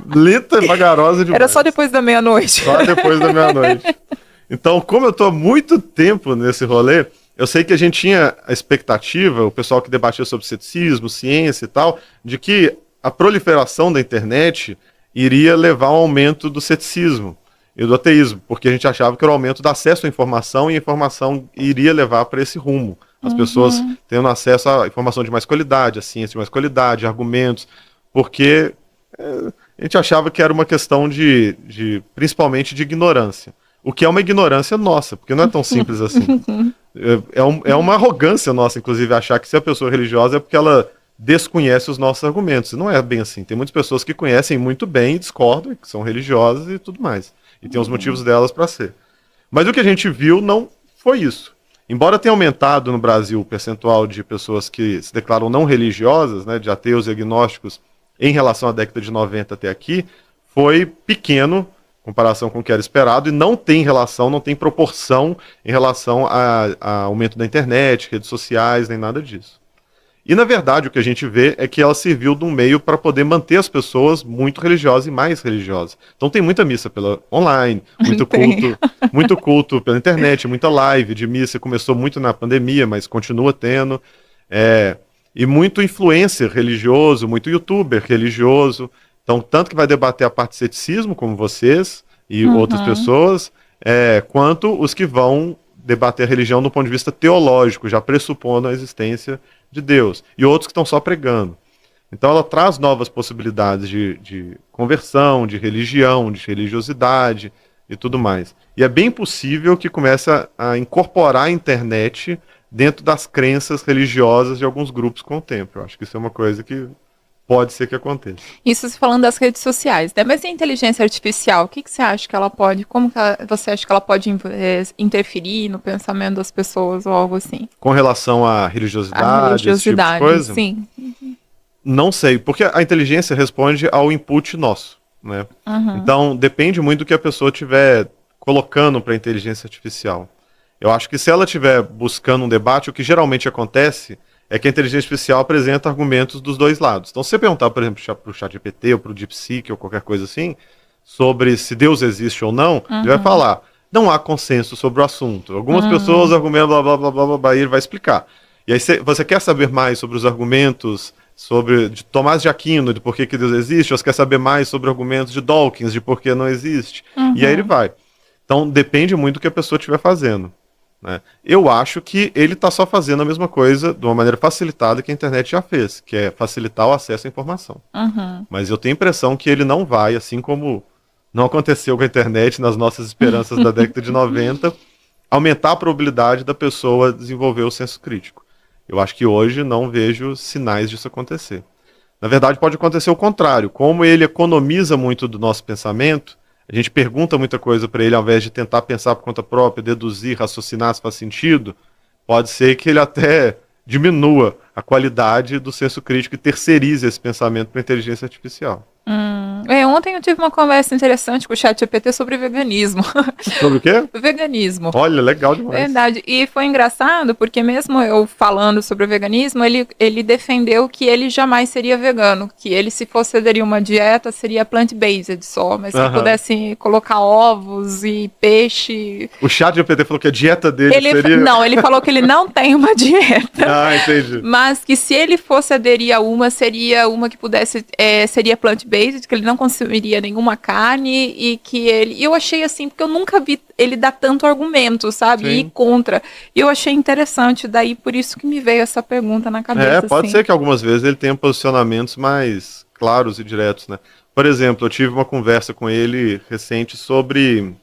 lenta e vagarosa demais. Era só depois da meia-noite. Só depois da meia-noite. Então, como eu estou há muito tempo nesse rolê, eu sei que a gente tinha a expectativa, o pessoal que debatia sobre ceticismo, ciência e tal, de que a proliferação da internet iria levar ao aumento do ceticismo e do ateísmo, porque a gente achava que era o aumento do acesso à informação e a informação iria levar para esse rumo. As pessoas tendo acesso à informação de mais qualidade, à ciência de mais qualidade, argumentos, porque a gente achava que era uma questão principalmente de ignorância. O que é uma ignorância nossa, porque não é tão simples assim. É uma arrogância nossa, inclusive, achar que se a pessoa é religiosa é porque ela desconhece os nossos argumentos. Não é bem assim. Tem muitas pessoas que conhecem muito bem e discordam, que são religiosas e tudo mais. E tem os motivos delas para ser. Mas o que a gente viu não foi isso. Embora tenha aumentado no Brasil o percentual de pessoas que se declaram não religiosas, né, de ateus e agnósticos, em relação à década de 90 até aqui, foi pequeno em comparação com o que era esperado e não tem relação, não tem proporção em relação a aumento da internet, redes sociais, nem nada disso. E, na verdade, o que a gente vê é que ela serviu de um meio para poder manter as pessoas muito religiosas e mais religiosas. Então tem muita missa pela online, muito culto pela internet, muita live de missa. Começou muito na pandemia, mas continua tendo. E muito influencer religioso, muito youtuber religioso. Então, tanto que vai debater a parte de ceticismo, como vocês e outras pessoas, quanto os que vão debater a religião do ponto de vista teológico, já pressupondo a existência de Deus, e outros que estão só pregando. Então ela traz novas possibilidades de conversão, de religião, de religiosidade e tudo mais. E é bem possível que comece a incorporar a internet dentro das crenças religiosas de alguns grupos com o tempo. Eu acho que isso é uma coisa que pode ser que aconteça. Isso se falando das redes sociais, né? Mas a inteligência artificial, o que você acha que ela pode, você acha que ela pode interferir no pensamento das pessoas ou algo assim? Com relação à religiosidade, esse tipo de coisa? Sim. Não sei, porque a inteligência responde ao input nosso, né? Então depende muito do que a pessoa estiver colocando para a inteligência artificial. Eu acho que se ela estiver buscando um debate, o que geralmente acontece é que a inteligência artificial apresenta argumentos dos dois lados. Então, se você perguntar, por exemplo, para o ChatGPT ou para o DeepSeek ou qualquer coisa assim, sobre se Deus existe ou não, ele vai falar, não há consenso sobre o assunto. Algumas pessoas argumentam blá, blá, blá, blá, blá, e ele vai explicar. E aí você quer saber mais sobre os argumentos de Tomás de Aquino, de por que Deus existe, ou você quer saber mais sobre argumentos de Dawkins, de por que não existe. E aí ele vai. Então depende muito do que a pessoa estiver fazendo. Né? Eu acho que ele está só fazendo a mesma coisa de uma maneira facilitada que a internet já fez, que é facilitar o acesso à informação. Mas eu tenho a impressão que ele não vai, assim como não aconteceu com a internet nas nossas esperanças da década de 90, aumentar a probabilidade da pessoa desenvolver o senso crítico. Eu acho que hoje não vejo sinais disso acontecer. Na verdade, pode acontecer o contrário. Como ele economiza muito do nosso pensamento, a gente pergunta muita coisa para ele, ao invés de tentar pensar por conta própria, deduzir, raciocinar se faz sentido, pode ser que ele até diminua a qualidade do senso crítico e terceirize esse pensamento para a inteligência artificial. Ontem eu tive uma conversa interessante com o ChatGPT sobre veganismo. Sobre o quê? Veganismo. Olha, legal demais. Verdade. E foi engraçado porque mesmo eu falando sobre o veganismo, ele defendeu que ele jamais seria vegano, que ele, se fosse aderir uma dieta, seria plant-based só, mas se pudesse colocar ovos e peixe... O ChatGPT falou que a dieta dele seria... Não, ele falou que ele não tem uma dieta. Entendi. Mas que se ele fosse aderir a uma, seria uma que pudesse... seria plant-based, que ele não consumiria nenhuma carne e que ele... E eu achei assim, porque eu nunca vi ele dar tanto argumento, sabe? Sim. E ir contra. E eu achei interessante, daí por isso que me veio essa pergunta na cabeça. Pode assim. ser que algumas vezes ele tenha posicionamentos mais claros e diretos, né? Por exemplo, eu tive uma conversa com ele recente sobre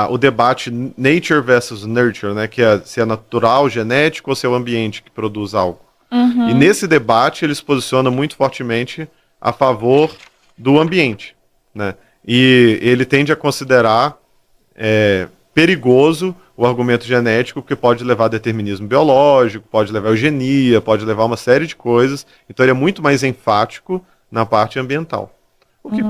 o debate nature versus nurture, né? Que é se é natural, genético ou se é o ambiente que produz algo. E nesse debate ele se posiciona muito fortemente a favor do ambiente, né? E ele tende a considerar perigoso o argumento genético, porque pode levar a determinismo biológico, pode levar a eugenia, pode levar uma série de coisas. Então ele é muito mais enfático na parte ambiental. O que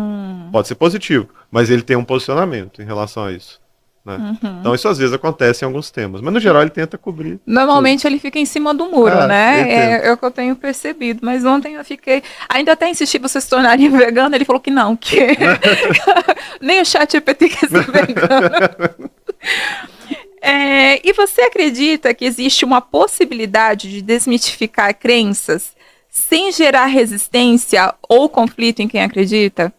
pode ser positivo, mas ele tem um posicionamento em relação a isso. Né? Então isso às vezes acontece em alguns temas, mas no geral ele tenta cobrir. Normalmente ele fica em cima do muro, né? É o que eu tenho percebido. Mas ontem eu fiquei... Ainda até insisti, você se tornaria vegano? Ele falou que não, que nem o ChatGPT quer ser vegano. E você acredita que existe uma possibilidade de desmitificar crenças sem gerar resistência ou conflito em quem acredita?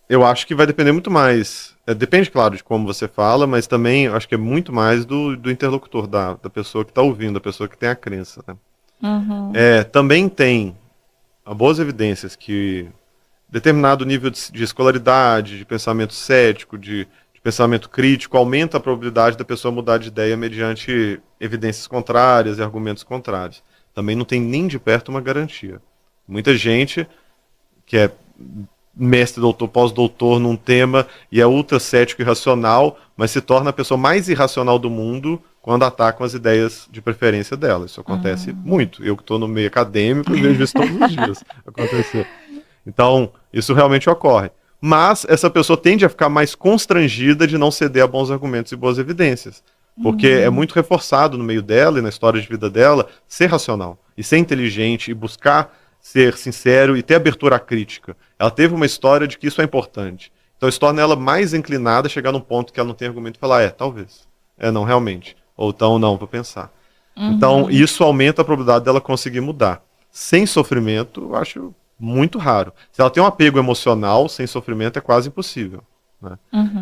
Eu acho que vai depender muito mais. Depende, claro, de como você fala, mas também acho que é muito mais do interlocutor, da pessoa que está ouvindo, da pessoa que tem a crença. Né? Também tem boas evidências que determinado nível de escolaridade, de pensamento cético, de pensamento crítico, aumenta a probabilidade da pessoa mudar de ideia mediante evidências contrárias e argumentos contrários. Também não tem nem de perto uma garantia. Muita gente que é mestre, doutor, pós-doutor num tema e é ultra cético e irracional, mas se torna a pessoa mais irracional do mundo quando atacam as ideias de preferência dela. Isso acontece muito. Eu que estou no meio acadêmico, vejo isso todos os dias acontecer. Então, isso realmente ocorre. Mas essa pessoa tende a ficar mais constrangida de não ceder a bons argumentos e boas evidências. Porque é muito reforçado no meio dela e na história de vida dela ser racional e ser inteligente e buscar ser sincero e ter abertura à crítica. Ela teve uma história de que isso é importante. Então isso torna ela mais inclinada a chegar num ponto que ela não tem argumento e falar, talvez. Não, realmente. Ou então, não, vou pensar. Então isso aumenta a probabilidade dela conseguir mudar. Sem sofrimento, eu acho muito raro. Se ela tem um apego emocional, sem sofrimento é quase impossível. Né?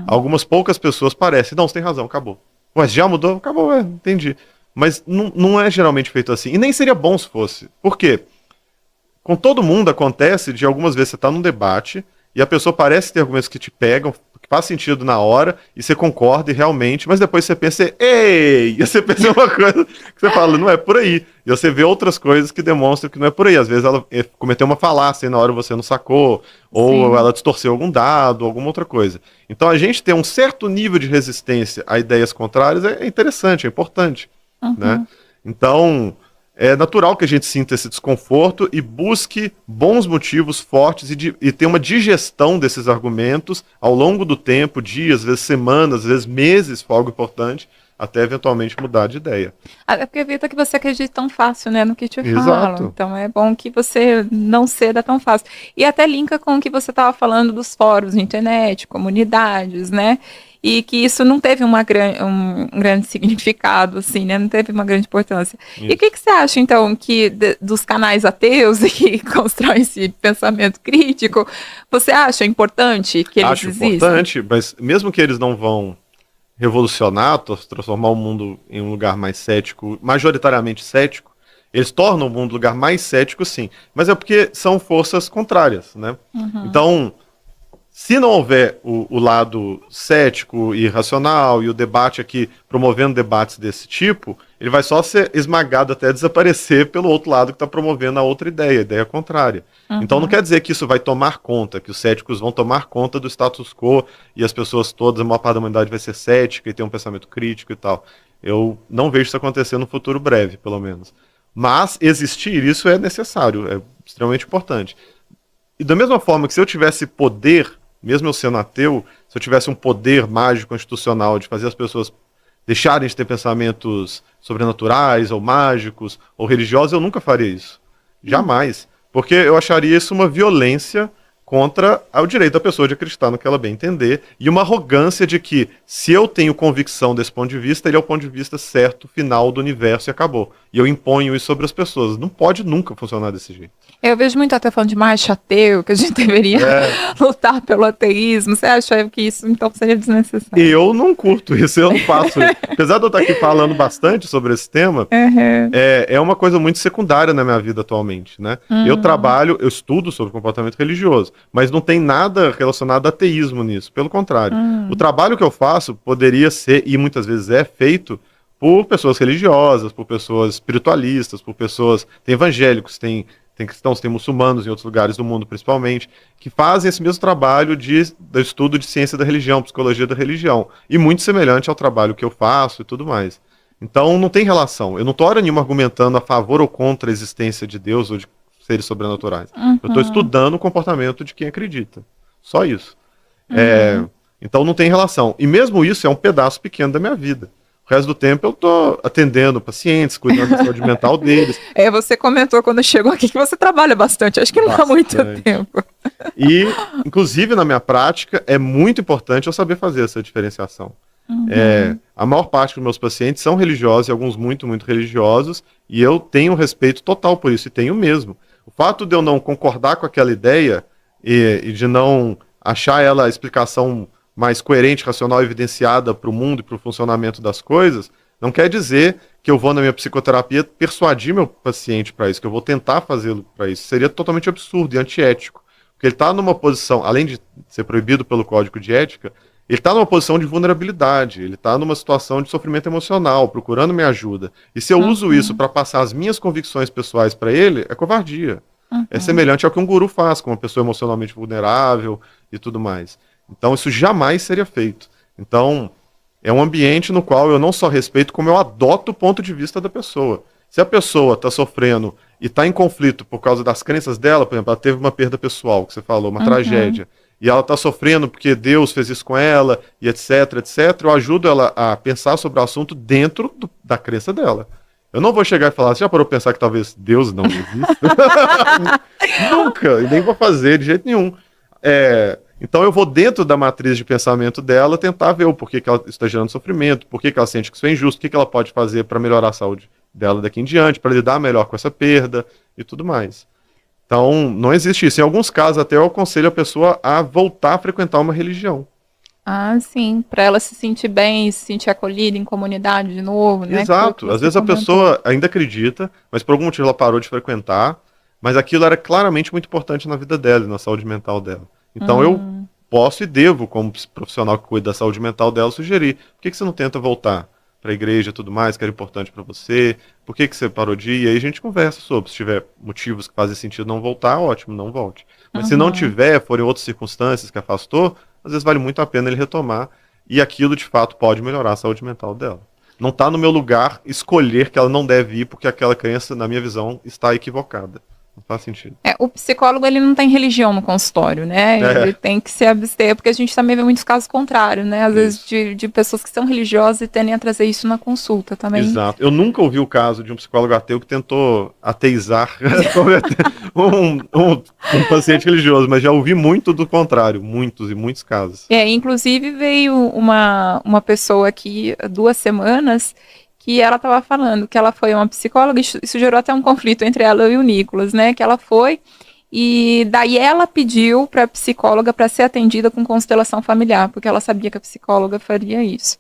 Algumas poucas pessoas parecem, não, você tem razão, acabou. Mas já mudou? Acabou, entendi. Mas não é geralmente feito assim. E nem seria bom se fosse. Por quê? Com todo mundo acontece de algumas vezes você está num debate e a pessoa parece ter argumentos que te pegam, que faz sentido na hora, e você concorda e realmente, mas depois você pensa, ei! E você pensa uma coisa que você fala, não é por aí. E você vê outras coisas que demonstram que não é por aí. Às vezes ela cometeu uma falácia e na hora você não sacou, ou ela distorceu algum dado, alguma outra coisa. Então a gente ter um certo nível de resistência a ideias contrárias é interessante, é importante. Né? Então... é natural que a gente sinta esse desconforto e busque bons motivos fortes e ter uma digestão desses argumentos ao longo do tempo, dias, às vezes semanas, às vezes meses, foi algo importante, até eventualmente mudar de ideia. É porque evita que você acredite tão fácil, né, no que te Exato. falam. Então é bom que você não ceda tão fácil. E até linka com o que você estava falando dos fóruns de internet, comunidades, né? e que isso não teve um grande significado, assim, né? Não teve uma grande importância. Isso. E o que você acha, então, que dos canais ateus que constroem esse pensamento crítico, você acha importante que eles Acho existam? importante, mas mesmo que eles não vão revolucionar, transformar o mundo em um lugar mais cético, majoritariamente cético, eles tornam o mundo um lugar mais cético, sim. Mas é porque são forças contrárias, né? Então, se não houver o lado cético e racional e o debate aqui, promovendo debates desse tipo, ele vai só ser esmagado até desaparecer pelo outro lado que está promovendo a outra ideia, a ideia contrária. Então não quer dizer que isso vai tomar conta, que os céticos vão tomar conta do status quo e as pessoas todas, a maior parte da humanidade vai ser cética e ter um pensamento crítico e tal. Eu não vejo isso acontecer no futuro breve, pelo menos. Mas existir isso é necessário, é extremamente importante. E da mesma forma que se eu tivesse poder, mesmo eu sendo ateu, se eu tivesse um poder mágico constitucional de fazer as pessoas deixarem de ter pensamentos sobrenaturais ou mágicos ou religiosos, eu nunca faria isso. Jamais. Porque eu acharia isso uma violência contra o direito da pessoa de acreditar no que ela bem entender e uma arrogância de que se eu tenho convicção desse ponto de vista, ele é o ponto de vista certo, final do universo e acabou. E eu imponho isso sobre as pessoas. Não pode nunca funcionar desse jeito. Eu vejo muito até falando de marcha ateu, que a gente deveria lutar pelo ateísmo. Você acha que isso então seria desnecessário? Eu não curto isso, eu não faço isso. Apesar de eu estar aqui falando bastante sobre esse tema, é uma coisa muito secundária na minha vida atualmente, né? Eu estudo sobre comportamento religioso, mas não tem nada relacionado a ateísmo nisso, pelo contrário. O trabalho que eu faço poderia ser, e muitas vezes é feito, por pessoas religiosas, por pessoas espiritualistas, por pessoas... Tem evangélicos, tem cristãos, tem muçulmanos em outros lugares do mundo, principalmente, que fazem esse mesmo trabalho do estudo de ciência da religião, psicologia da religião, e muito semelhante ao trabalho que eu faço e tudo mais. Então, não tem relação. Eu não estou hora nenhuma argumentando a favor ou contra a existência de Deus ou de seres sobrenaturais. Eu estou estudando o comportamento de quem acredita. Só isso. Então, não tem relação. E mesmo isso é um pedaço pequeno da minha vida. O resto do tempo eu estou atendendo pacientes, cuidando da saúde mental deles. Você comentou quando chegou aqui que você trabalha bastante, acho que não há muito tempo. E, inclusive, na minha prática, é muito importante eu saber fazer essa diferenciação. A maior parte dos meus pacientes são religiosos, e alguns muito, muito religiosos, e eu tenho respeito total por isso, e tenho mesmo. O fato de eu não concordar com aquela ideia e de não achar ela a explicação mais coerente, racional, evidenciada para o mundo e para o funcionamento das coisas, não quer dizer que eu vou na minha psicoterapia persuadir meu paciente para isso, que eu vou tentar fazê-lo para isso. Seria totalmente absurdo e antiético. Porque ele está numa posição, além de ser proibido pelo código de ética, ele está numa posição de vulnerabilidade, ele está numa situação de sofrimento emocional, procurando minha ajuda. E se eu uso isso para passar as minhas convicções pessoais para ele, é covardia. É semelhante ao que um guru faz com uma pessoa emocionalmente vulnerável e tudo mais. Então isso jamais seria feito. Então é um ambiente no qual eu não só respeito, como eu adoto o ponto de vista da pessoa. Se a pessoa está sofrendo e está em conflito por causa das crenças dela, por exemplo, ela teve uma perda pessoal, que você falou, uma tragédia, e ela está sofrendo porque Deus fez isso com ela, e etc, etc, eu ajudo ela a pensar sobre o assunto dentro da crença dela. Eu não vou chegar e falar, você já parou pra pensar que talvez Deus não exista? Nunca, e nem vou fazer de jeito nenhum. Então eu vou dentro da matriz de pensamento dela tentar ver o porquê que ela está gerando sofrimento, porquê que ela sente que isso é injusto, o que ela pode fazer para melhorar a saúde dela daqui em diante, para lidar melhor com essa perda e tudo mais. Então não existe isso. Em alguns casos até eu aconselho a pessoa a voltar a frequentar uma religião. Ah, sim, para ela se sentir bem, se sentir acolhida em comunidade de novo, né? Exato, às vezes a pessoa ainda acredita, mas por algum motivo ela parou de frequentar, mas aquilo era claramente muito importante na vida dela, na saúde mental dela. Então eu posso e devo, como profissional que cuida da saúde mental dela, sugerir, por que você não tenta voltar para a igreja e tudo mais, que era importante para você, por que você parou de ir, e aí a gente conversa sobre, se tiver motivos que fazem sentido não voltar, ótimo, não volte. Mas se não tiver, forem outras circunstâncias que afastou, às vezes vale muito a pena ele retomar, e aquilo de fato pode melhorar a saúde mental dela. Não está no meu lugar escolher que ela não deve ir, porque aquela crença, na minha visão, está equivocada. Não faz sentido. O psicólogo, ele não tem religião no consultório, né? Ele tem que se abster, porque a gente também vê muitos casos contrários, né? Às vezes de pessoas que são religiosas e tendem a trazer isso na consulta também. Exato. Eu nunca ouvi o caso de um psicólogo ateu que tentou ateizar um paciente religioso, mas já ouvi muito do contrário, muitos e muitos casos. Inclusive veio uma pessoa aqui 2 semanas que ela estava falando que ela foi uma psicóloga, isso gerou até um conflito entre ela e o Nicolas, né? Que ela foi e daí ela pediu para a psicóloga para ser atendida com constelação familiar, porque ela sabia que a psicóloga faria isso.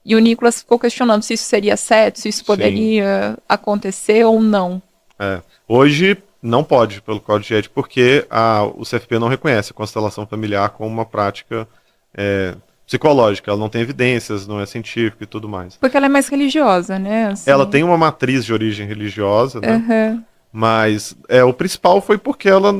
E o Nicolas ficou questionando se isso seria certo, se isso poderia acontecer ou não. Hoje não pode, pelo Código de Ética, porque o CFP não reconhece a constelação familiar como uma prática psicológica, ela não tem evidências, não é científica e tudo mais. Porque ela é mais religiosa, né? Assim. Ela tem uma matriz de origem religiosa, né? Mas o principal foi porque ela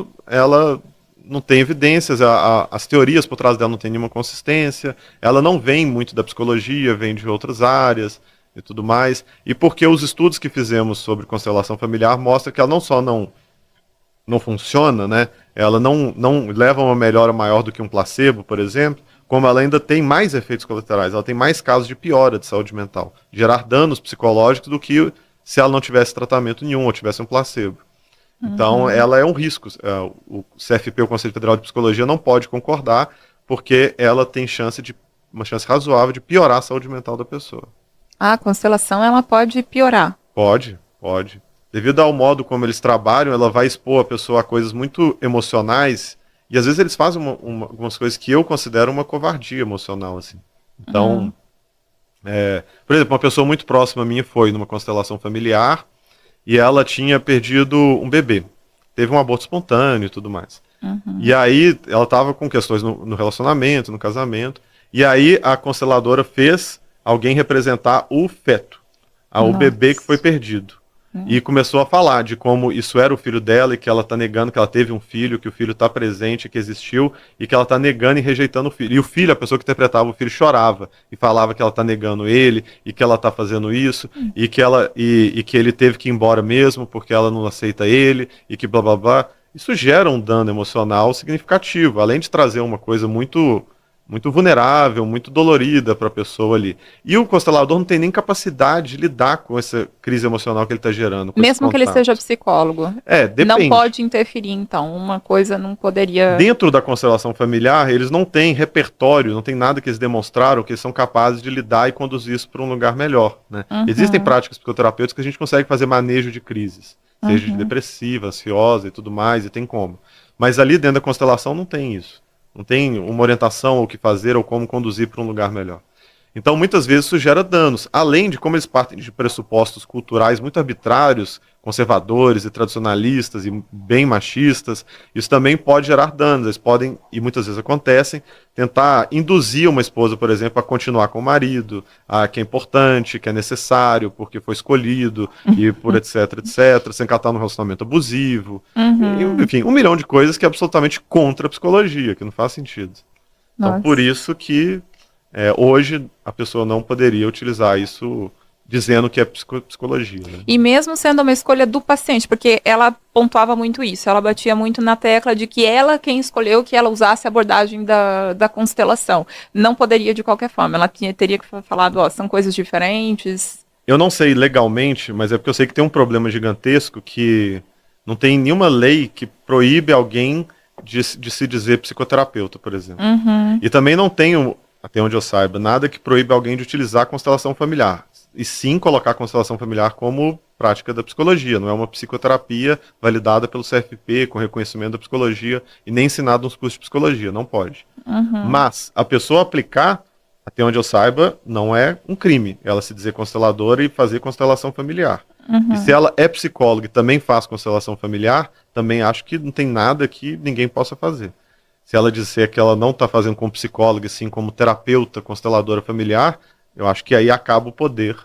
não tem evidências, as teorias por trás dela não tem nenhuma consistência, ela não vem muito da psicologia, vem de outras áreas e tudo mais, e porque os estudos que fizemos sobre constelação familiar mostram que ela não só não funciona, né? Ela não leva a uma melhora maior do que um placebo, por exemplo, como ela ainda tem mais efeitos colaterais, ela tem mais casos de piora de saúde mental, de gerar danos psicológicos do que se ela não tivesse tratamento nenhum ou tivesse um placebo. Então, ela é um risco. O CFP, o Conselho Federal de Psicologia, não pode concordar, porque ela tem uma chance razoável de piorar a saúde mental da pessoa. A constelação, ela pode piorar? Pode. Devido ao modo como eles trabalham, ela vai expor a pessoa a coisas muito emocionais. E às vezes eles fazem algumas coisas que eu considero uma covardia emocional, assim. Então, por exemplo, uma pessoa muito próxima a mim foi numa constelação familiar e ela tinha perdido um bebê. Teve um aborto espontâneo e tudo mais. E aí ela estava com questões no relacionamento, no casamento. E aí a consteladora fez alguém representar o feto, o bebê que foi perdido. E começou a falar de como isso era o filho dela e que ela está negando que ela teve um filho, que o filho está presente, que existiu, e que ela está negando e rejeitando o filho. E o filho, a pessoa que interpretava o filho, chorava e falava que ela está negando ele e que ela está fazendo isso e que ele teve que ir embora mesmo porque ela não aceita ele e que blá blá blá. Isso gera um dano emocional significativo, além de trazer uma coisa muito vulnerável, muito dolorida para a pessoa ali. E o constelador não tem nem capacidade de lidar com essa crise emocional que ele está gerando. Mesmo que ele seja psicólogo. Depende. Não pode interferir, então. Uma coisa não poderia... Dentro da constelação familiar, eles não têm repertório, não tem nada que eles demonstraram que eles são capazes de lidar e conduzir isso para um lugar melhor. Né? Existem práticas psicoterapêuticas que a gente consegue fazer manejo de crises, seja de depressiva, ansiosa e tudo mais, e tem como. Mas ali dentro da constelação não tem isso. Não tem uma orientação ao que fazer ou como conduzir para um lugar melhor. Então, muitas vezes isso gera danos, além de como eles partem de pressupostos culturais muito arbitrários, conservadores e tradicionalistas e bem machistas. Isso também pode gerar danos. Eles podem, e muitas vezes acontecem, tentar induzir uma esposa, por exemplo, a continuar com o marido, que é importante, que é necessário, porque foi escolhido, e por etc, etc, sem catar num relacionamento abusivo. E, enfim, 1 milhão de coisas que é absolutamente contra a psicologia, que não faz sentido. Nossa. Então, por isso que hoje a pessoa não poderia utilizar isso dizendo que é psicologia. Né? E mesmo sendo uma escolha do paciente, porque ela pontuava muito isso, ela batia muito na tecla de que ela quem escolheu que ela usasse a abordagem da constelação. Não poderia de qualquer forma, ela teria que falar, são coisas diferentes. Eu não sei legalmente, mas é porque eu sei que tem um problema gigantesco que não tem nenhuma lei que proíbe alguém de se dizer psicoterapeuta, por exemplo. E também não tem, até onde eu saiba, nada que proíbe alguém de utilizar a constelação familiar. E sim colocar a constelação familiar como prática da psicologia. Não é uma psicoterapia validada pelo CFP, com reconhecimento da psicologia, e nem ensinado nos cursos de psicologia. Não pode. Mas a pessoa aplicar, até onde eu saiba, não é um crime. Ela se dizer consteladora e fazer constelação familiar. E se ela é psicóloga e também faz constelação familiar, também acho que não tem nada que ninguém possa fazer. Se ela disser que ela não está fazendo como psicóloga, e sim como terapeuta, consteladora familiar, eu acho que aí acaba o poder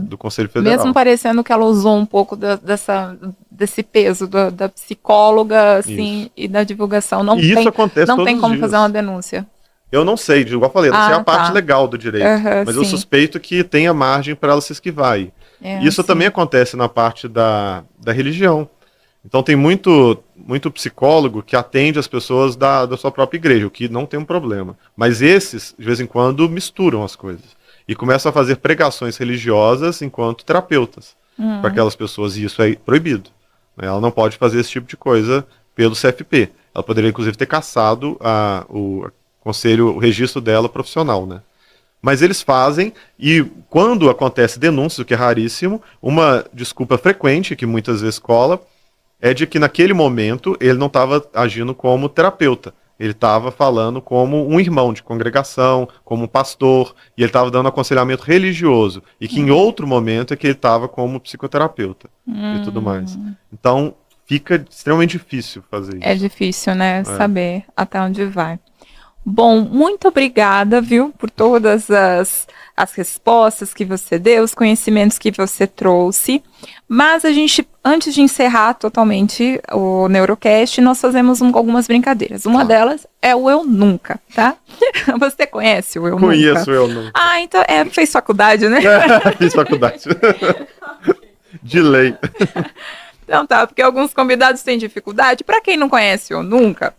do Conselho Federal. Mesmo parecendo que ela usou um pouco desse peso da psicóloga assim, e da divulgação. Não e isso acontece não tem como dias. fazer uma denúncia. Eu não sei, igual eu falei, não sei a parte legal do direito, mas sim. eu suspeito que tenha margem para ela se esquivar aí. Isso assim. também acontece na parte da religião. Então tem muito psicólogo que atende as pessoas da sua própria igreja, o que não tem um problema. Mas esses, de vez em quando, misturam as coisas. E começam a fazer pregações religiosas enquanto terapeutas para aquelas pessoas. E isso é proibido. Né? Ela não pode fazer esse tipo de coisa pelo CFP. Ela poderia, inclusive, ter cassado o conselho, o registro dela profissional, né? Mas eles fazem, e quando acontece denúncia, o que é raríssimo, uma desculpa frequente, que muitas vezes cola, é de que naquele momento ele não estava agindo como terapeuta. Ele estava falando como um irmão de congregação, como um pastor, e ele estava dando aconselhamento religioso. E que em outro momento é que ele estava como psicoterapeuta e tudo mais. Então fica extremamente difícil fazer isso. É difícil, né? Saber até onde vai. Bom, muito obrigada, viu, por todas as respostas que você deu, os conhecimentos que você trouxe. Mas a gente, antes de encerrar totalmente o Neurocast, nós fazemos algumas brincadeiras. Uma delas é o Eu Nunca, tá? Você conhece o Eu Nunca? Conheço o Eu Nunca. Ah, então fez faculdade, né? Fiz faculdade. De lei. Então tá, porque alguns convidados têm dificuldade. Para quem não conhece o Eu Nunca,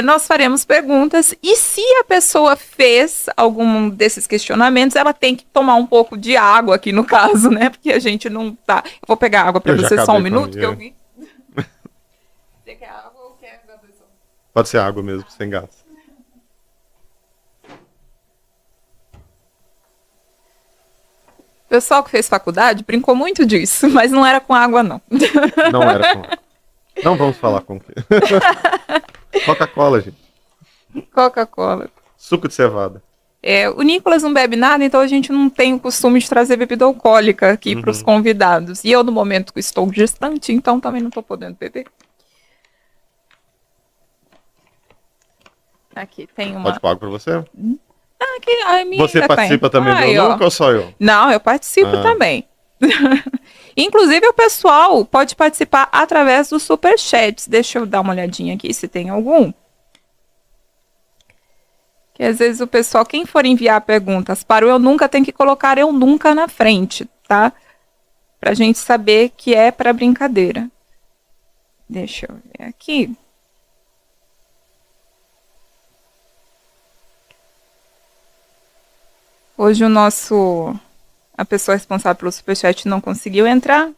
nós faremos perguntas e se a pessoa fez algum desses questionamentos, ela tem que tomar um pouco de água aqui no caso, né? Porque a gente não tá... Eu vou pegar água para você só um minuto, que eu vi. Você quer água ou quer gasoil? Pode ser água mesmo, sem gás. O pessoal que fez faculdade brincou muito disso, mas não era com água, não. Não era com água. Não vamos falar com o quê? Coca-Cola, gente. Coca-Cola. Suco de cevada. O Nicolas não bebe nada, então a gente não tem o costume de trazer bebida alcoólica aqui para os convidados. E eu, no momento que estou gestante, então também não estou podendo beber. Aqui tem uma... Pode pagar para você? Aqui, a minha Você participa tem. também do Eu Nunca ou só eu? Não, eu participo também. Inclusive, o pessoal pode participar através dos superchats. Deixa eu dar uma olhadinha aqui se tem algum. Que às vezes o pessoal, quem for enviar perguntas para o Eu Nunca, tem que colocar Eu Nunca na frente, tá? Pra gente saber que é para brincadeira. Deixa eu ver aqui. Hoje a pessoa responsável pelo superchat não conseguiu entrar.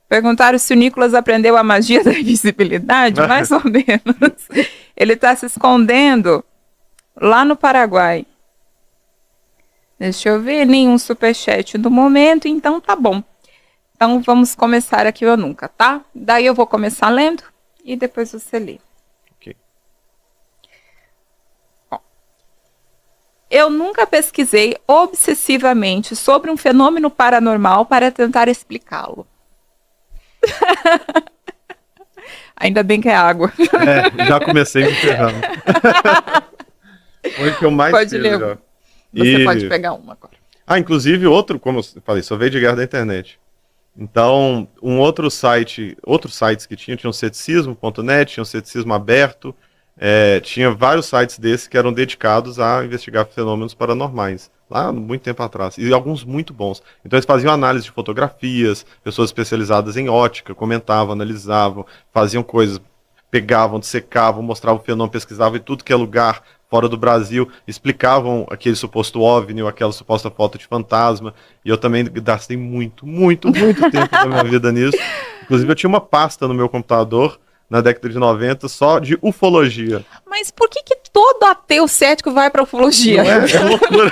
Perguntaram se o Nicolas aprendeu a magia da invisibilidade, mais ou menos. Ele está se escondendo lá no Paraguai. Deixa eu ver, nenhum superchat no momento, então tá bom. Então vamos começar aqui o Eu Nunca, tá? Daí eu vou começar lendo e depois você lê. Eu nunca pesquisei obsessivamente sobre um fenômeno paranormal para tentar explicá-lo. Ainda bem que é água. Já comecei me ferrando. Foi o que eu mais Pode fiz ler. já. Você pode pegar uma agora. Inclusive outro, como eu falei, só veio de guerra da internet. Então, outros sites que tinham o ceticismo.net, tinha o ceticismo aberto, tinha vários sites desses que eram dedicados a investigar fenômenos paranormais, lá muito tempo atrás, e alguns muito bons. Então eles faziam análise de fotografias, pessoas especializadas em ótica, comentavam, analisavam, faziam coisas, pegavam, dissecavam, mostravam o fenômeno, pesquisavam em tudo que é lugar fora do Brasil, explicavam aquele suposto OVNI ou aquela suposta foto de fantasma, e eu também gastei muito tempo da minha vida nisso. Inclusive eu tinha uma pasta no meu computador na década de 90, só de ufologia. Mas por que todo ateu cético vai para ufologia? Não é loucura.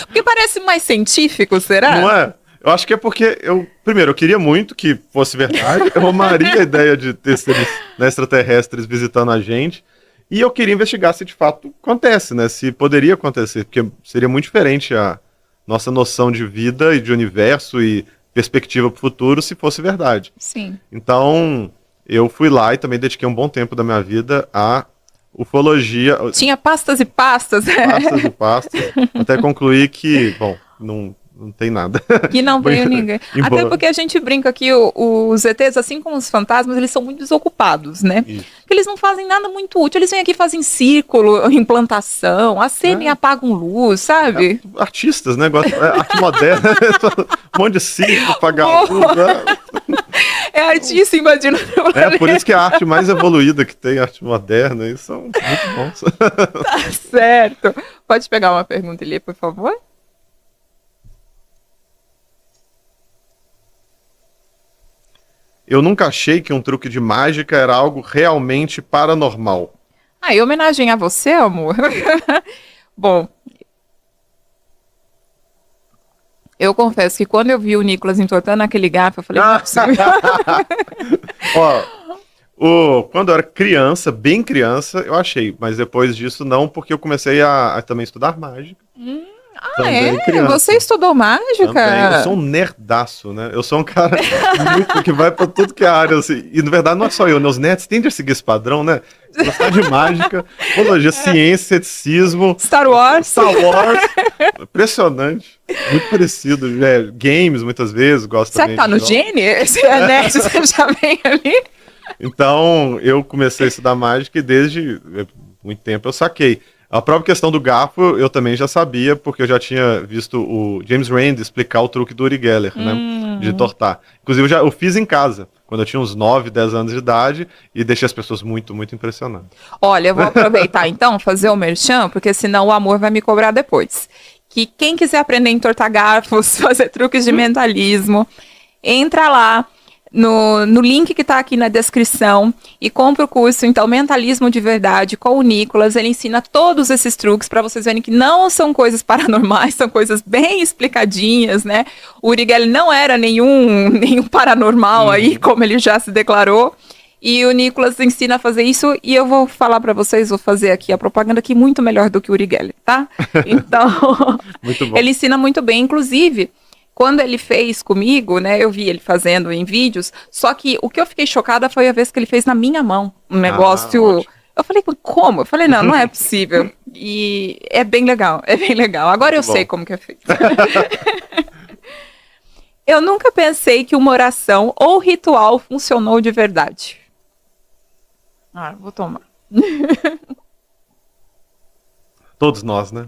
Porque parece mais científico, será? Não é? Eu acho que é porque, primeiro, eu queria muito que fosse verdade, eu amaria a ideia de ter seres extraterrestres visitando a gente, e eu queria investigar se de fato acontece, né? Se poderia acontecer, porque seria muito diferente a nossa noção de vida e de universo e perspectiva para o futuro se fosse verdade. Sim. Então, eu fui lá e também dediquei um bom tempo da minha vida a ufologia. Tinha pastas e pastas. Pastas e pastas. Até concluir que, bom, não tem nada. Que não veio ninguém. Embora- Até porque a gente brinca que os ETs, assim como os fantasmas, eles são muito desocupados, né? Isso. Porque eles não fazem nada muito útil. Eles vêm aqui, fazem círculo, implantação, acendem e apagam luz, sabe? Artistas, né? Arte moderna, um monte de circo, pagar luz, né? É artista invadindo o É planeta. por isso que é a arte mais evoluída que tem, a arte moderna, e são muito bons. Tá certo. Pode pegar uma pergunta ali, por favor? Eu nunca achei que um truque de mágica era algo realmente paranormal. Ah, em homenagem a você, amor. Bom, eu confesso que quando eu vi o Nicolas entortando aquele garfo, eu falei, não é possível. Ó, quando eu era criança, bem criança, eu achei, mas depois disso não, porque eu comecei a também estudar mágica. Também criança. Você estudou mágica? Também. Eu sou um nerdaço, né? Eu sou um cara muito que vai pra tudo que é área, assim. E, na verdade, não é só eu, né? Os nerds tendem a seguir esse padrão, né? Gostar de mágica, biologia, ciência, ceticismo, Star Wars. Star Wars. Impressionante. Muito parecido. Games, muitas vezes, gosto Será que também tá no de jogos. gene? Esse é nerd, você já vem ali? Então, eu comecei a estudar mágica e desde muito tempo eu saquei. A própria questão do garfo eu também já sabia, porque eu já tinha visto o James Randi explicar o truque do Uri Geller, né? De tortar. Inclusive, eu fiz em casa, quando eu tinha uns 9, 10 anos de idade, e deixei as pessoas muito, muito impressionadas. Olha, eu vou aproveitar então, fazer o merchan, porque senão o amor vai me cobrar depois. Que quem quiser aprender a entortar garfos, fazer truques de mentalismo, entra lá no link que está aqui na descrição e compra o curso, então, Mentalismo de Verdade com o Nicolas. Ele ensina todos esses truques para vocês verem que não são coisas paranormais, são coisas bem explicadinhas, né? O Uri Geller não era nenhum paranormal aí, como ele já se declarou. E o Nicolas ensina a fazer isso, e eu vou falar para vocês, vou fazer aqui a propaganda aqui muito melhor do que o Uri Geller, tá? Então, Muito bom. ele ensina muito bem, inclusive, quando ele fez comigo, né, eu vi ele fazendo em vídeos, só que o que eu fiquei chocada foi a vez que ele fez na minha mão, um negócio... ótimo. Eu falei, como? Eu falei, não é possível. E é bem legal, é bem legal. Agora eu Muito bom. sei como que é feito. Eu nunca pensei que uma oração ou ritual funcionou de verdade. Ah, vou tomar. Todos nós, né?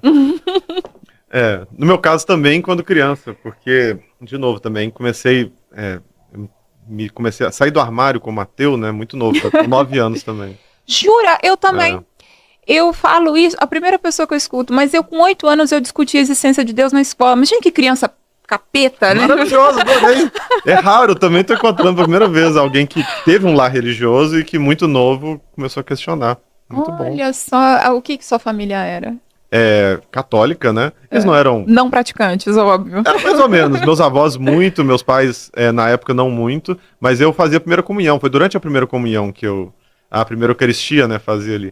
No meu caso também, quando criança, porque, de novo, também comecei a sair do armário como ateu, né? Muito novo, com 9 anos também. Jura? Eu também. Eu falo isso, a primeira pessoa que eu escuto, mas eu com 8 anos eu discuti a existência de Deus na escola. Imagina que criança capeta, né? Maravilhoso, adorei. É raro, eu também tô encontrando pela primeira vez alguém que teve um lar religioso e que muito novo começou a questionar. Muito bom. Olha só, o que sua família era? Católica, né? Eles não eram... Não praticantes, óbvio. Era mais ou menos. Meus avós muito, meus pais na época não muito, mas eu fazia a primeira comunhão. Foi durante a primeira comunhão que a primeira Eucaristia, né, fazia ali,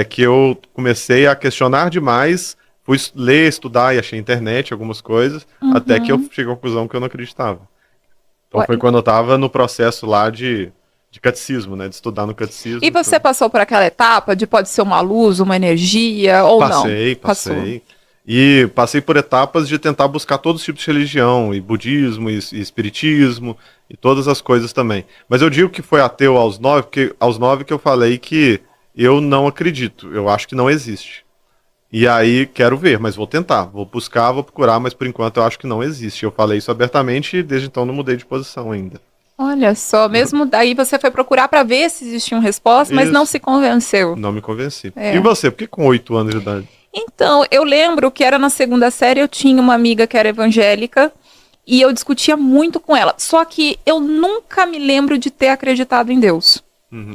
que eu comecei a questionar demais, fui ler, estudar e achei internet, algumas coisas, até que eu cheguei à conclusão que eu não acreditava. Então Ué. foi quando eu tava no processo lá de catecismo, né, de estudar no catecismo. E você passou por aquela etapa de pode ser uma luz, uma energia ou não? Passei. Passou. E passei por etapas de tentar buscar todos os tipos de religião, e budismo, e espiritismo, e todas as coisas também. Mas eu digo que foi ateu aos 9, porque aos 9 que eu falei que eu não acredito, eu acho que não existe. E aí quero ver, mas vou tentar, vou buscar, vou procurar, mas por enquanto eu acho que não existe. Eu falei isso abertamente e desde então não mudei de posição ainda. Olha só, mesmo daí você foi procurar para ver se existiam respostas, mas Isso. não se convenceu. Não me convenci. É. E você, por que com 8 anos de idade? Então, eu lembro que era na segunda série, eu tinha uma amiga que era evangélica e eu discutia muito com ela. Só que eu nunca me lembro de ter acreditado em Deus.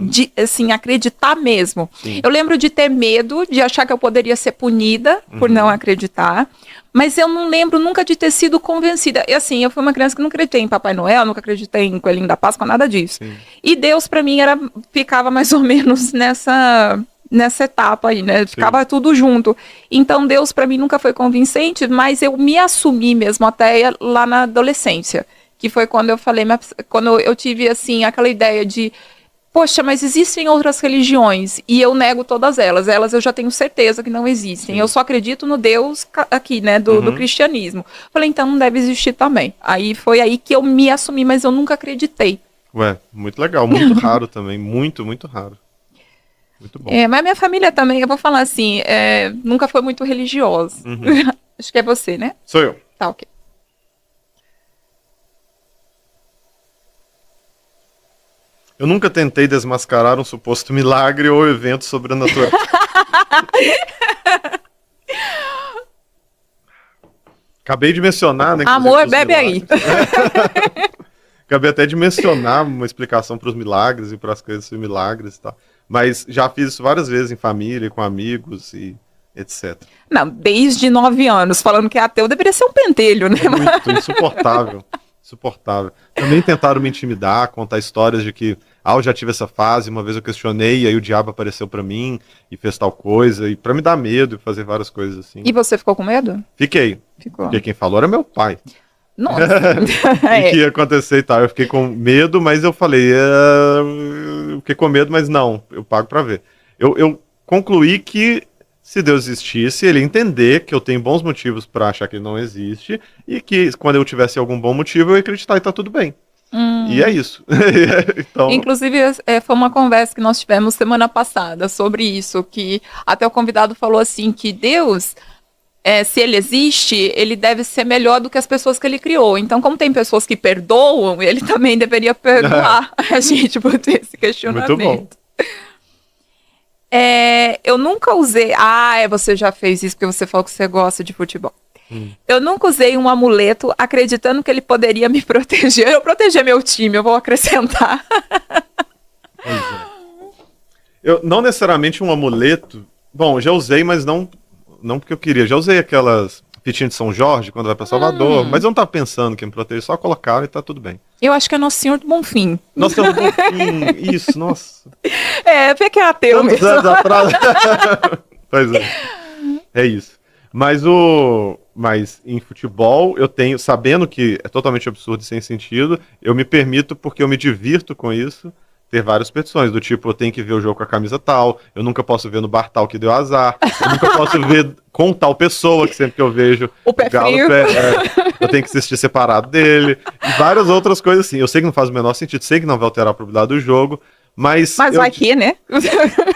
De, assim, acreditar mesmo. Sim. Eu lembro de ter medo, de achar que eu poderia ser punida por não acreditar, mas eu não lembro nunca de ter sido convencida. E assim, eu fui uma criança que não acreditei em Papai Noel, nunca acreditei em Coelhinho da Páscoa, nada disso. Sim. E Deus, pra mim, ficava mais ou menos nessa etapa aí, né? Ficava tudo junto. Então, Deus, pra mim, nunca foi convincente, mas eu me assumi mesmo até lá na adolescência, que foi quando eu falei, quando eu tive, assim, aquela ideia de poxa, mas existem outras religiões e eu nego todas elas. Elas eu já tenho certeza que não existem. Sim. Eu só acredito no Deus aqui, né, do cristianismo. Falei, então não deve existir também. Aí foi aí que eu me assumi, mas eu nunca acreditei. Ué, muito legal, muito raro também, muito, muito raro. Muito bom. Mas minha família também, eu vou falar assim, nunca foi muito religiosa. Acho que é você, né? Sou eu. Tá, ok. Eu nunca tentei desmascarar um suposto milagre ou evento sobrenatural. Acabei de mencionar, né? Amor, bebe aí. Acabei até de mencionar uma explicação para os milagres e para as coisas de milagres e tal. Mas já fiz isso várias vezes em família, com amigos e etc. Não, desde 9 anos, falando que é ateu, deveria ser um pentelho, né? Muito insuportável. Insuportável. Também tentaram me intimidar, contar histórias de que, eu já tive essa fase, uma vez eu questionei, e aí o diabo apareceu pra mim e fez tal coisa, e pra me dar medo e fazer várias coisas assim. E você ficou com medo? Fiquei. Ficou. Porque quem falou era meu pai. Nossa. E que ia acontecer e tal. Eu fiquei com medo, mas eu falei, eu fiquei com medo, mas não, eu pago pra ver. Eu concluí que se Deus existisse, ele ia entender que eu tenho bons motivos pra achar que ele não existe e que quando eu tivesse algum bom motivo eu ia acreditar e tá tudo bem. E é isso. Então... Inclusive, foi uma conversa que nós tivemos semana passada sobre isso, que até o convidado falou assim, que Deus, se ele existe, ele deve ser melhor do que as pessoas que ele criou. Então, como tem pessoas que perdoam, ele também deveria perdoar a gente por ter esse questionamento. Muito bom. Eu nunca usei... você já fez isso porque você falou que você gosta de futebol. Eu nunca usei um amuleto acreditando que ele poderia me proteger. Eu proteger meu time, eu vou acrescentar. Pois é. Eu, não necessariamente um amuleto. Bom, já usei, mas não porque eu queria. Já usei aquelas fitinhas de São Jorge, quando vai pra Salvador. Mas eu não tava pensando que me proteger, só colocaram e tá tudo bem. Eu acho que é Nosso Senhor do Bonfim. Nosso Senhor do Bonfim, isso, nossa. Vê que é ateu Tantos mesmo. anos atrás. Pois é. É isso. Mas em futebol, eu tenho, sabendo que é totalmente absurdo e sem sentido, eu me permito, porque eu me divirto com isso, ter várias petições, do tipo, eu tenho que ver o jogo com a camisa tal, eu nunca posso ver no bar tal que deu azar, eu nunca posso ver com tal pessoa, que sempre que eu vejo o pé Galo, frio. eu tenho que assistir separado dele, e várias outras coisas assim. Eu sei que não faz o menor sentido, sei que não vai alterar a probabilidade do jogo, mas vai que, né?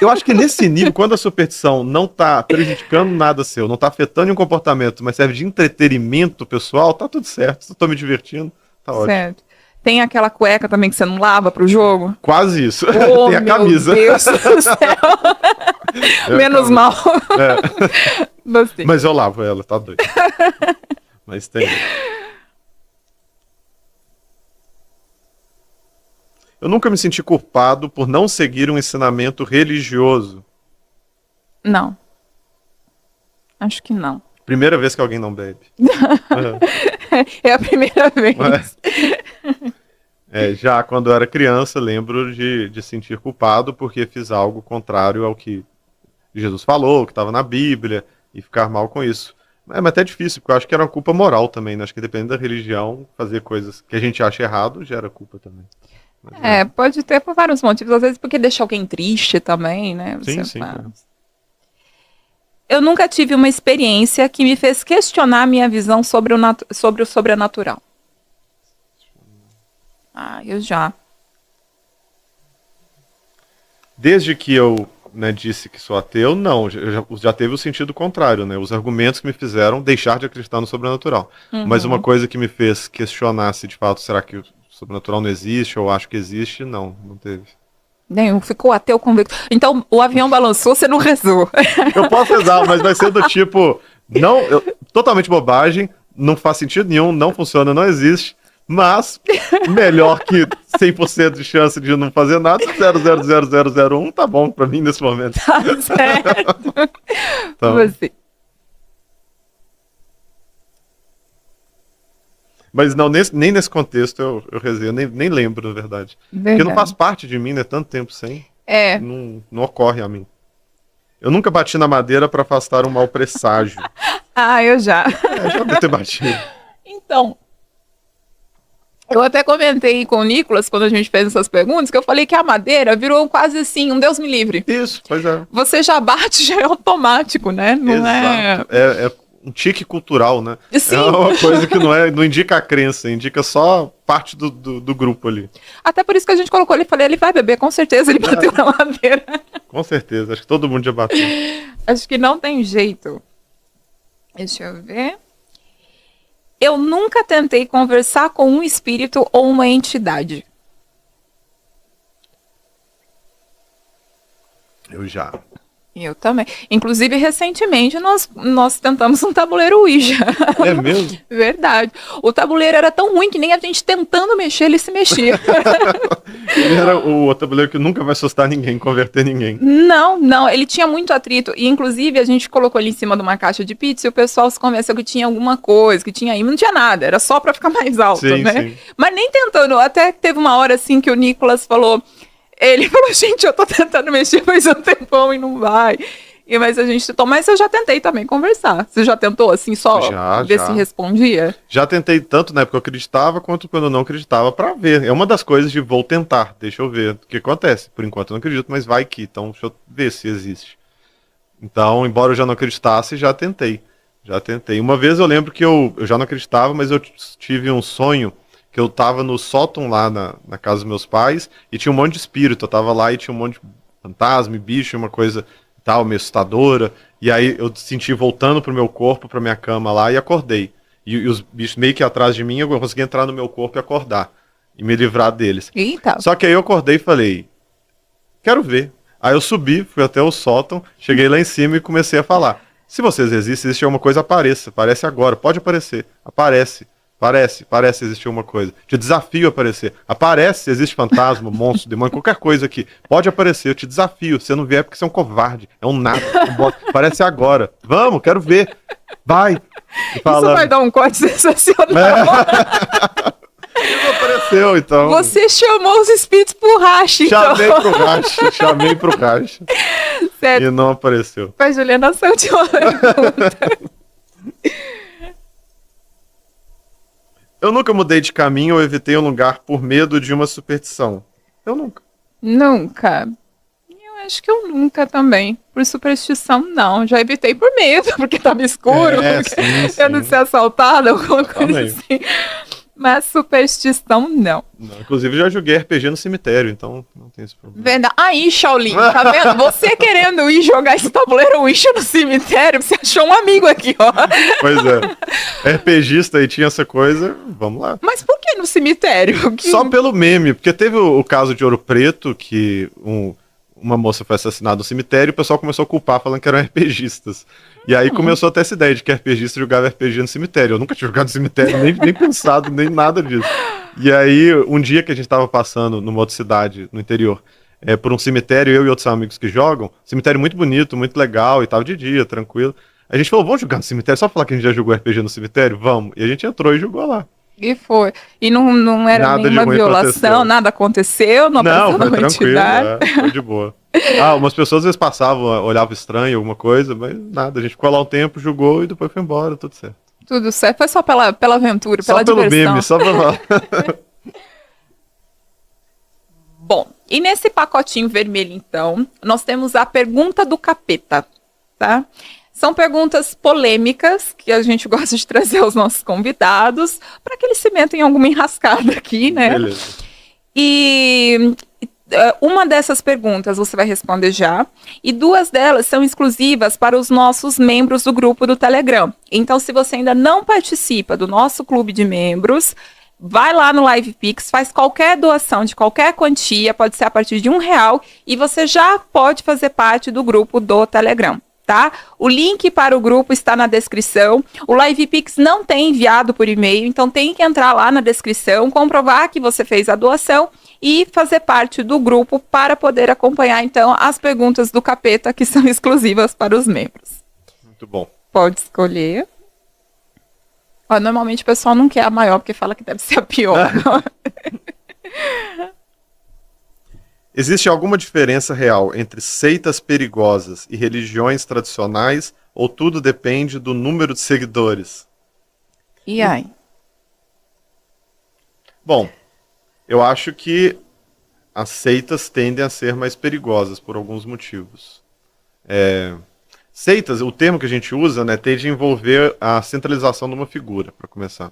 Eu acho que nesse nível, quando a superstição não tá prejudicando nada seu, não tá afetando um comportamento, mas serve de entretenimento pessoal, tá tudo certo. Se eu tô me divertindo, tá ótimo. Certo. Tem aquela cueca também que você não lava pro jogo? Quase isso. Oh, tem a camisa. Meu Deus do céu. Menos mal. Mas eu lavo ela, tá doido. Mas tem. Eu nunca me senti culpado por não seguir um ensinamento religioso. Não. Acho que não. Primeira vez que alguém não bebe. É a primeira vez. Já quando eu era criança, lembro de sentir culpado porque fiz algo contrário ao que Jesus falou, que estava na Bíblia, e ficar mal com isso. Mas até difícil, porque eu acho que era uma culpa moral também, né? Acho que dependendo da religião, fazer coisas que a gente acha errado gera culpa também. Pode ter por vários motivos, às vezes porque deixa alguém triste também, né? Sim. Eu nunca tive uma experiência que me fez questionar a minha visão sobre o sobrenatural. Eu já. Desde que eu disse que sou ateu, não. Já teve o sentido contrário, né? Os argumentos que me fizeram deixar de acreditar no sobrenatural. Mas uma coisa que me fez questionar se de fato será que o sobrenatural não existe, ou acho que existe, não teve. Nenhum, ficou ateu convicto. Então, o avião balançou, você não rezou. Eu posso rezar, mas vai ser do tipo, totalmente bobagem, não faz sentido nenhum, não funciona, não existe, mas melhor que 100% de chance de não fazer nada, 0,00001, tá bom pra mim nesse momento. Tá certo. Então, você. Mas não, nem nesse contexto eu rezei, eu nem lembro, na verdade. Porque não faz parte de mim, né? Tanto tempo sem. Não ocorre a mim. Eu nunca bati na madeira para afastar um mau presságio. Eu já. Já deve ter batido. Então, Eu até comentei com o Nicolas, quando a gente fez essas perguntas, que eu falei que a madeira virou quase assim, um Deus me livre. Isso, pois é. Você já bate, já é automático, né? Não Exato. É um tique cultural, né? Sim. É uma coisa que não indica a crença, indica só parte do grupo ali. Até por isso que a gente colocou ele, falei, ele vai beber, com certeza ele bateu na madeira. Com certeza, acho que todo mundo já bateu. Acho que não tem jeito. Deixa eu ver. Eu nunca tentei conversar com um espírito ou uma entidade. Eu já. Eu também. Inclusive, recentemente, nós tentamos um tabuleiro Ouija. É mesmo? Verdade. O tabuleiro era tão ruim que nem a gente tentando mexer, ele se mexia. Ele era o tabuleiro que nunca vai assustar ninguém, converter ninguém. Não, ele tinha muito atrito. E, inclusive, a gente colocou ele em cima de uma caixa de pizza e o pessoal se convenceu que tinha alguma coisa, que tinha imã. Não tinha nada, era só pra ficar mais alto, Sim, né? sim. Mas nem tentando. Até teve uma hora, assim, que o Nicolas falou... Ele falou, gente, eu tô tentando mexer faz um tempão e não vai. Mas a gente tentou. Mas eu já tentei também conversar. Você já tentou, assim, só ver se respondia? Já tentei tanto na época que eu acreditava, quanto quando eu não acreditava, pra ver. É uma das coisas de vou tentar, deixa eu ver o que acontece. Por enquanto eu não acredito, mas vai que. Então deixa eu ver se existe. Então, embora eu já não acreditasse, já tentei. Já tentei. Uma vez eu lembro que eu já não acreditava, mas eu tive um sonho que eu tava no sótão lá na casa dos meus pais e tinha um monte de espírito. Eu tava lá e tinha um monte de fantasma, bicho, uma coisa tal, meio assustadora. E aí eu senti voltando pro meu corpo, pra minha cama lá e acordei. E os bichos meio que atrás de mim, eu consegui entrar no meu corpo e acordar. E me livrar deles. Eita. Só que aí eu acordei e falei, quero ver. Aí eu subi, fui até o sótão, cheguei lá em cima e comecei a falar. Se vocês existem, existe alguma coisa, apareça. Aparece agora, pode aparecer. Aparece. Parece existir uma coisa. Te desafio a aparecer. Aparece, existe fantasma, monstro, demônio, qualquer coisa aqui. Pode aparecer, eu te desafio. Se não vier, porque você é um covarde. É um nada. Aparece agora. Vamos, quero ver. Vai. Isso vai dar um corte sensacional. Não apareceu, então. Você chamou os espíritos pro racha, então. Chamei pro racha. Certo. E não apareceu. Mas, Juliana, essa última pergunta. Eu nunca mudei de caminho ou evitei um lugar por medo de uma superstição. Eu nunca. Nunca. Eu acho que eu nunca também. Por superstição, não. Já evitei por medo, porque tava escuro. Sim. Eu não ser assaltada, alguma coisa assim. Mas superstição, não. Inclusive, já joguei RPG no cemitério, então não tem esse problema. Verdade. Aí, Shaolin, tá vendo? Você querendo ir jogar esse tabuleiro Ouija no cemitério, você achou um amigo aqui, ó. Pois é. RPGista aí tinha essa coisa, vamos lá. Mas por que no cemitério? Só pelo meme, porque teve o caso de Ouro Preto, que uma moça foi assassinada no cemitério e o pessoal começou a culpar, falando que eram RPGistas. E aí começou até essa ideia de que RPGista jogava RPG no cemitério. Eu nunca tinha jogado no cemitério, nem pensado, nem nada disso. E aí, um dia que a gente tava passando numa outra cidade, no interior, por um cemitério, eu e outros amigos que jogam, cemitério muito bonito, muito legal, e tava de dia, tranquilo. A gente falou, vamos jogar no cemitério, só falar que a gente já jogou RPG no cemitério? Vamos. E a gente entrou e jogou lá. E foi. E não era nada nenhuma violação, nada aconteceu, não apareceu foi nenhuma entidade. Foi de boa. Umas pessoas às vezes passavam, olhavam estranho, alguma coisa, mas nada. A gente ficou lá um tempo, jogou e depois foi embora, tudo certo. Tudo certo. Foi só pela aventura, só pela pelo diversão. Meme, só pela... Bom, e nesse pacotinho vermelho, então, nós temos a pergunta do capeta, tá? São perguntas polêmicas que a gente gosta de trazer aos nossos convidados para que eles se metam em alguma enrascada aqui, né? Beleza. E uma dessas perguntas você vai responder já, e duas delas são exclusivas para os nossos membros do grupo do Telegram. Então, se você ainda não participa do nosso clube de membros, vai lá no LivePix, faz qualquer doação de qualquer quantia, pode ser a partir de R$1, e você já pode fazer parte do grupo do Telegram. Tá? O link para o grupo está na descrição. O LivePix não tem enviado por e-mail, então tem que entrar lá na descrição, comprovar que você fez a doação e fazer parte do grupo para poder acompanhar, então, as perguntas do capeta que são exclusivas para os membros. Muito bom. Pode escolher. Normalmente o pessoal não quer a maior, porque fala que deve ser a pior. Existe alguma diferença real entre seitas perigosas e religiões tradicionais, ou tudo depende do número de seguidores? E aí? Bom, eu acho que as seitas tendem a ser mais perigosas por alguns motivos. Seitas, o termo que a gente usa, né, tende a envolver a centralização de uma figura, para começar.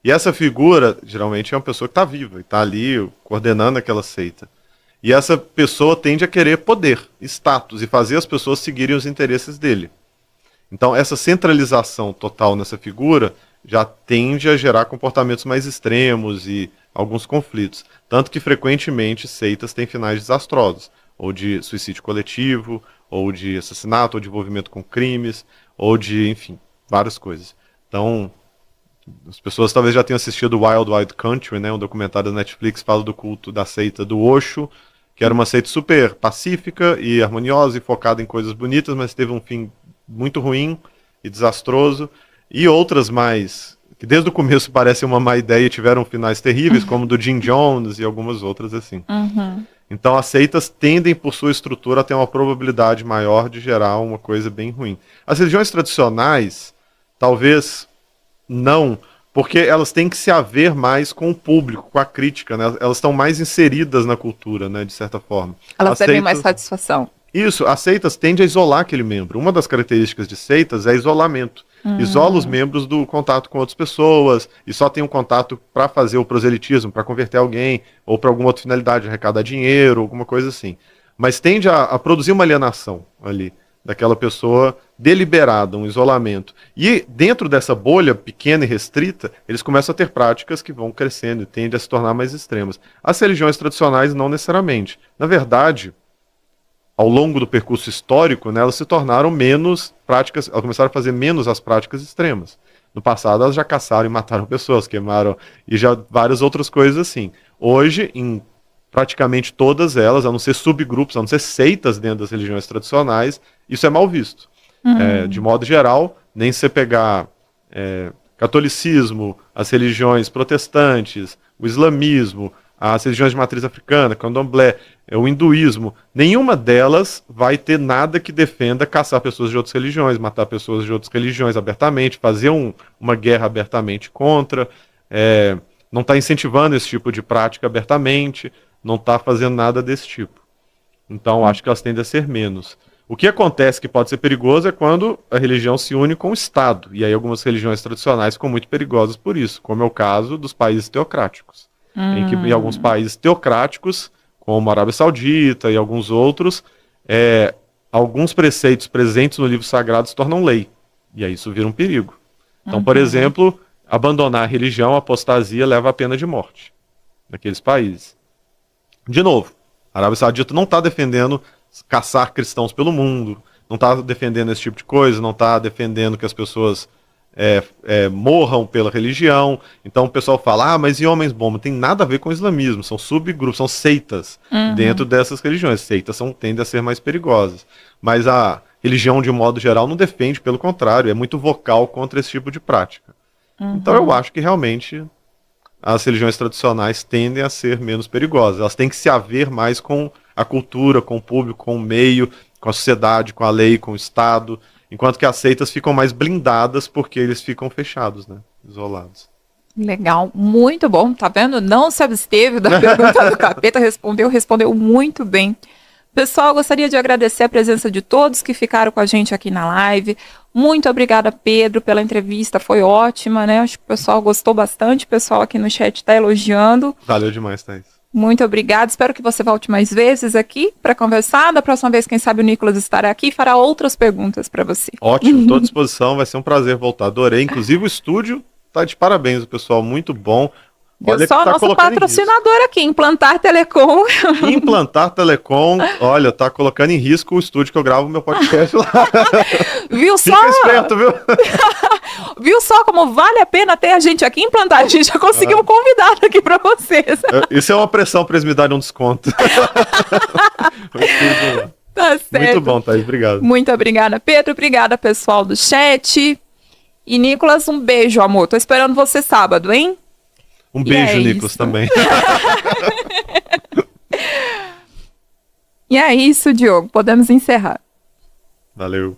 E essa figura, geralmente, é uma pessoa que está viva e está ali coordenando aquela seita. E essa pessoa tende a querer poder, status, e fazer as pessoas seguirem os interesses dele. Então, essa centralização total nessa figura já tende a gerar comportamentos mais extremos e alguns conflitos. Tanto que, frequentemente, seitas têm finais desastrosos, ou de suicídio coletivo, ou de assassinato, ou de envolvimento com crimes, ou de, enfim, várias coisas. Então, as pessoas talvez já tenham assistido Wild Wild Country, né, um documentário da Netflix que fala do culto da seita do Osho, que era uma seita super pacífica e harmoniosa e focada em coisas bonitas, mas teve um fim muito ruim e desastroso. E outras mais, que desde o começo parecem uma má ideia e tiveram finais terríveis, como o do Jim Jones e algumas outras assim. Uhum. Então as seitas tendem, por sua estrutura, a ter uma probabilidade maior de gerar uma coisa bem ruim. As religiões tradicionais, talvez não, porque elas têm que se haver mais com o público, com a crítica, né? Elas estão mais inseridas na cultura, né, de certa forma. Elas As devem seitas- mais satisfação. Isso, as seitas tendem a isolar aquele membro. Uma das características de seitas é isolamento. Isola os membros do contato com outras pessoas e só tem um contato para fazer o proselitismo, para converter alguém, ou para alguma outra finalidade, arrecadar dinheiro, alguma coisa assim. Mas tende a produzir uma alienação ali, daquela pessoa deliberada, um isolamento. E dentro dessa bolha pequena e restrita, eles começam a ter práticas que vão crescendo e tendem a se tornar mais extremas. As religiões tradicionais não necessariamente. Na verdade, ao longo do percurso histórico, né, elas se tornaram menos práticas, elas começaram a fazer menos as práticas extremas. No passado, elas já caçaram e mataram pessoas, queimaram e já várias outras coisas assim. Hoje, em praticamente todas elas, a não ser subgrupos, a não ser seitas dentro das religiões tradicionais, isso é mal visto. De modo geral, nem se você pegar catolicismo, as religiões protestantes, o islamismo, as religiões de matriz africana, candomblé, o hinduísmo, nenhuma delas vai ter nada que defenda caçar pessoas de outras religiões, matar pessoas de outras religiões abertamente, fazer uma guerra abertamente contra, não está incentivando esse tipo de prática abertamente, não está fazendo nada desse tipo. Então, acho que elas tendem a ser menos. O que acontece que pode ser perigoso é quando a religião se une com o Estado, e aí algumas religiões tradicionais ficam muito perigosas por isso, como é o caso dos países teocráticos. Em que em alguns países teocráticos, como a Arábia Saudita e alguns outros, alguns preceitos presentes no livro sagrado se tornam lei. E aí isso vira um perigo. Então, por exemplo, abandonar a religião, a apostasia, leva à pena de morte naqueles países. De novo, a Arábia Saudita não está defendendo caçar cristãos pelo mundo, não está defendendo esse tipo de coisa, não está defendendo que as pessoas morram pela religião. Então o pessoal fala, mas e homens bomba? Tem nada a ver com o islamismo, são subgrupos, são seitas dentro dessas religiões. Seitas tendem a ser mais perigosas. Mas a religião, de um modo geral, não defende, pelo contrário, é muito vocal contra esse tipo de prática. Então eu acho que realmente as religiões tradicionais tendem a ser menos perigosas. Elas têm que se haver mais com a cultura, com o público, com o meio, com a sociedade, com a lei, com o Estado. Enquanto que as seitas ficam mais blindadas porque eles ficam fechados, né? Isolados. Legal, muito bom, tá vendo? Não se absteve da pergunta do capeta, respondeu muito bem. Pessoal, eu gostaria de agradecer a presença de todos que ficaram com a gente aqui na live. Muito obrigada, Pedro, pela entrevista, foi ótima, né? Acho que o pessoal gostou bastante, o pessoal aqui no chat está elogiando. Valeu demais, Thaís. Muito obrigada, espero que você volte mais vezes aqui para conversar. Da próxima vez, quem sabe o Nicolas estará aqui e fará outras perguntas para você. Ótimo, estou à disposição, vai ser um prazer voltar. Adorei, inclusive o estúdio tá de parabéns, o pessoal, muito bom. Olha, eu sou nosso patrocinador aqui, Implantar Telecom. Implantar Telecom, olha, tá colocando em risco o estúdio que eu gravo meu podcast lá. Viu só? Fica esperto, viu? Viu só como vale a pena ter a gente aqui implantar? A gente já conseguiu um convidado aqui para vocês. Isso é uma pressão para eles me darem um desconto. Tá certo. Muito bom, Thaís, obrigado. Muito obrigada, Pedro. Obrigada, pessoal do chat. E Nicolas, um beijo, amor. Tô esperando você sábado, hein? Um beijo, Nicolas, também. E é isso, Diogo. Podemos encerrar. Valeu.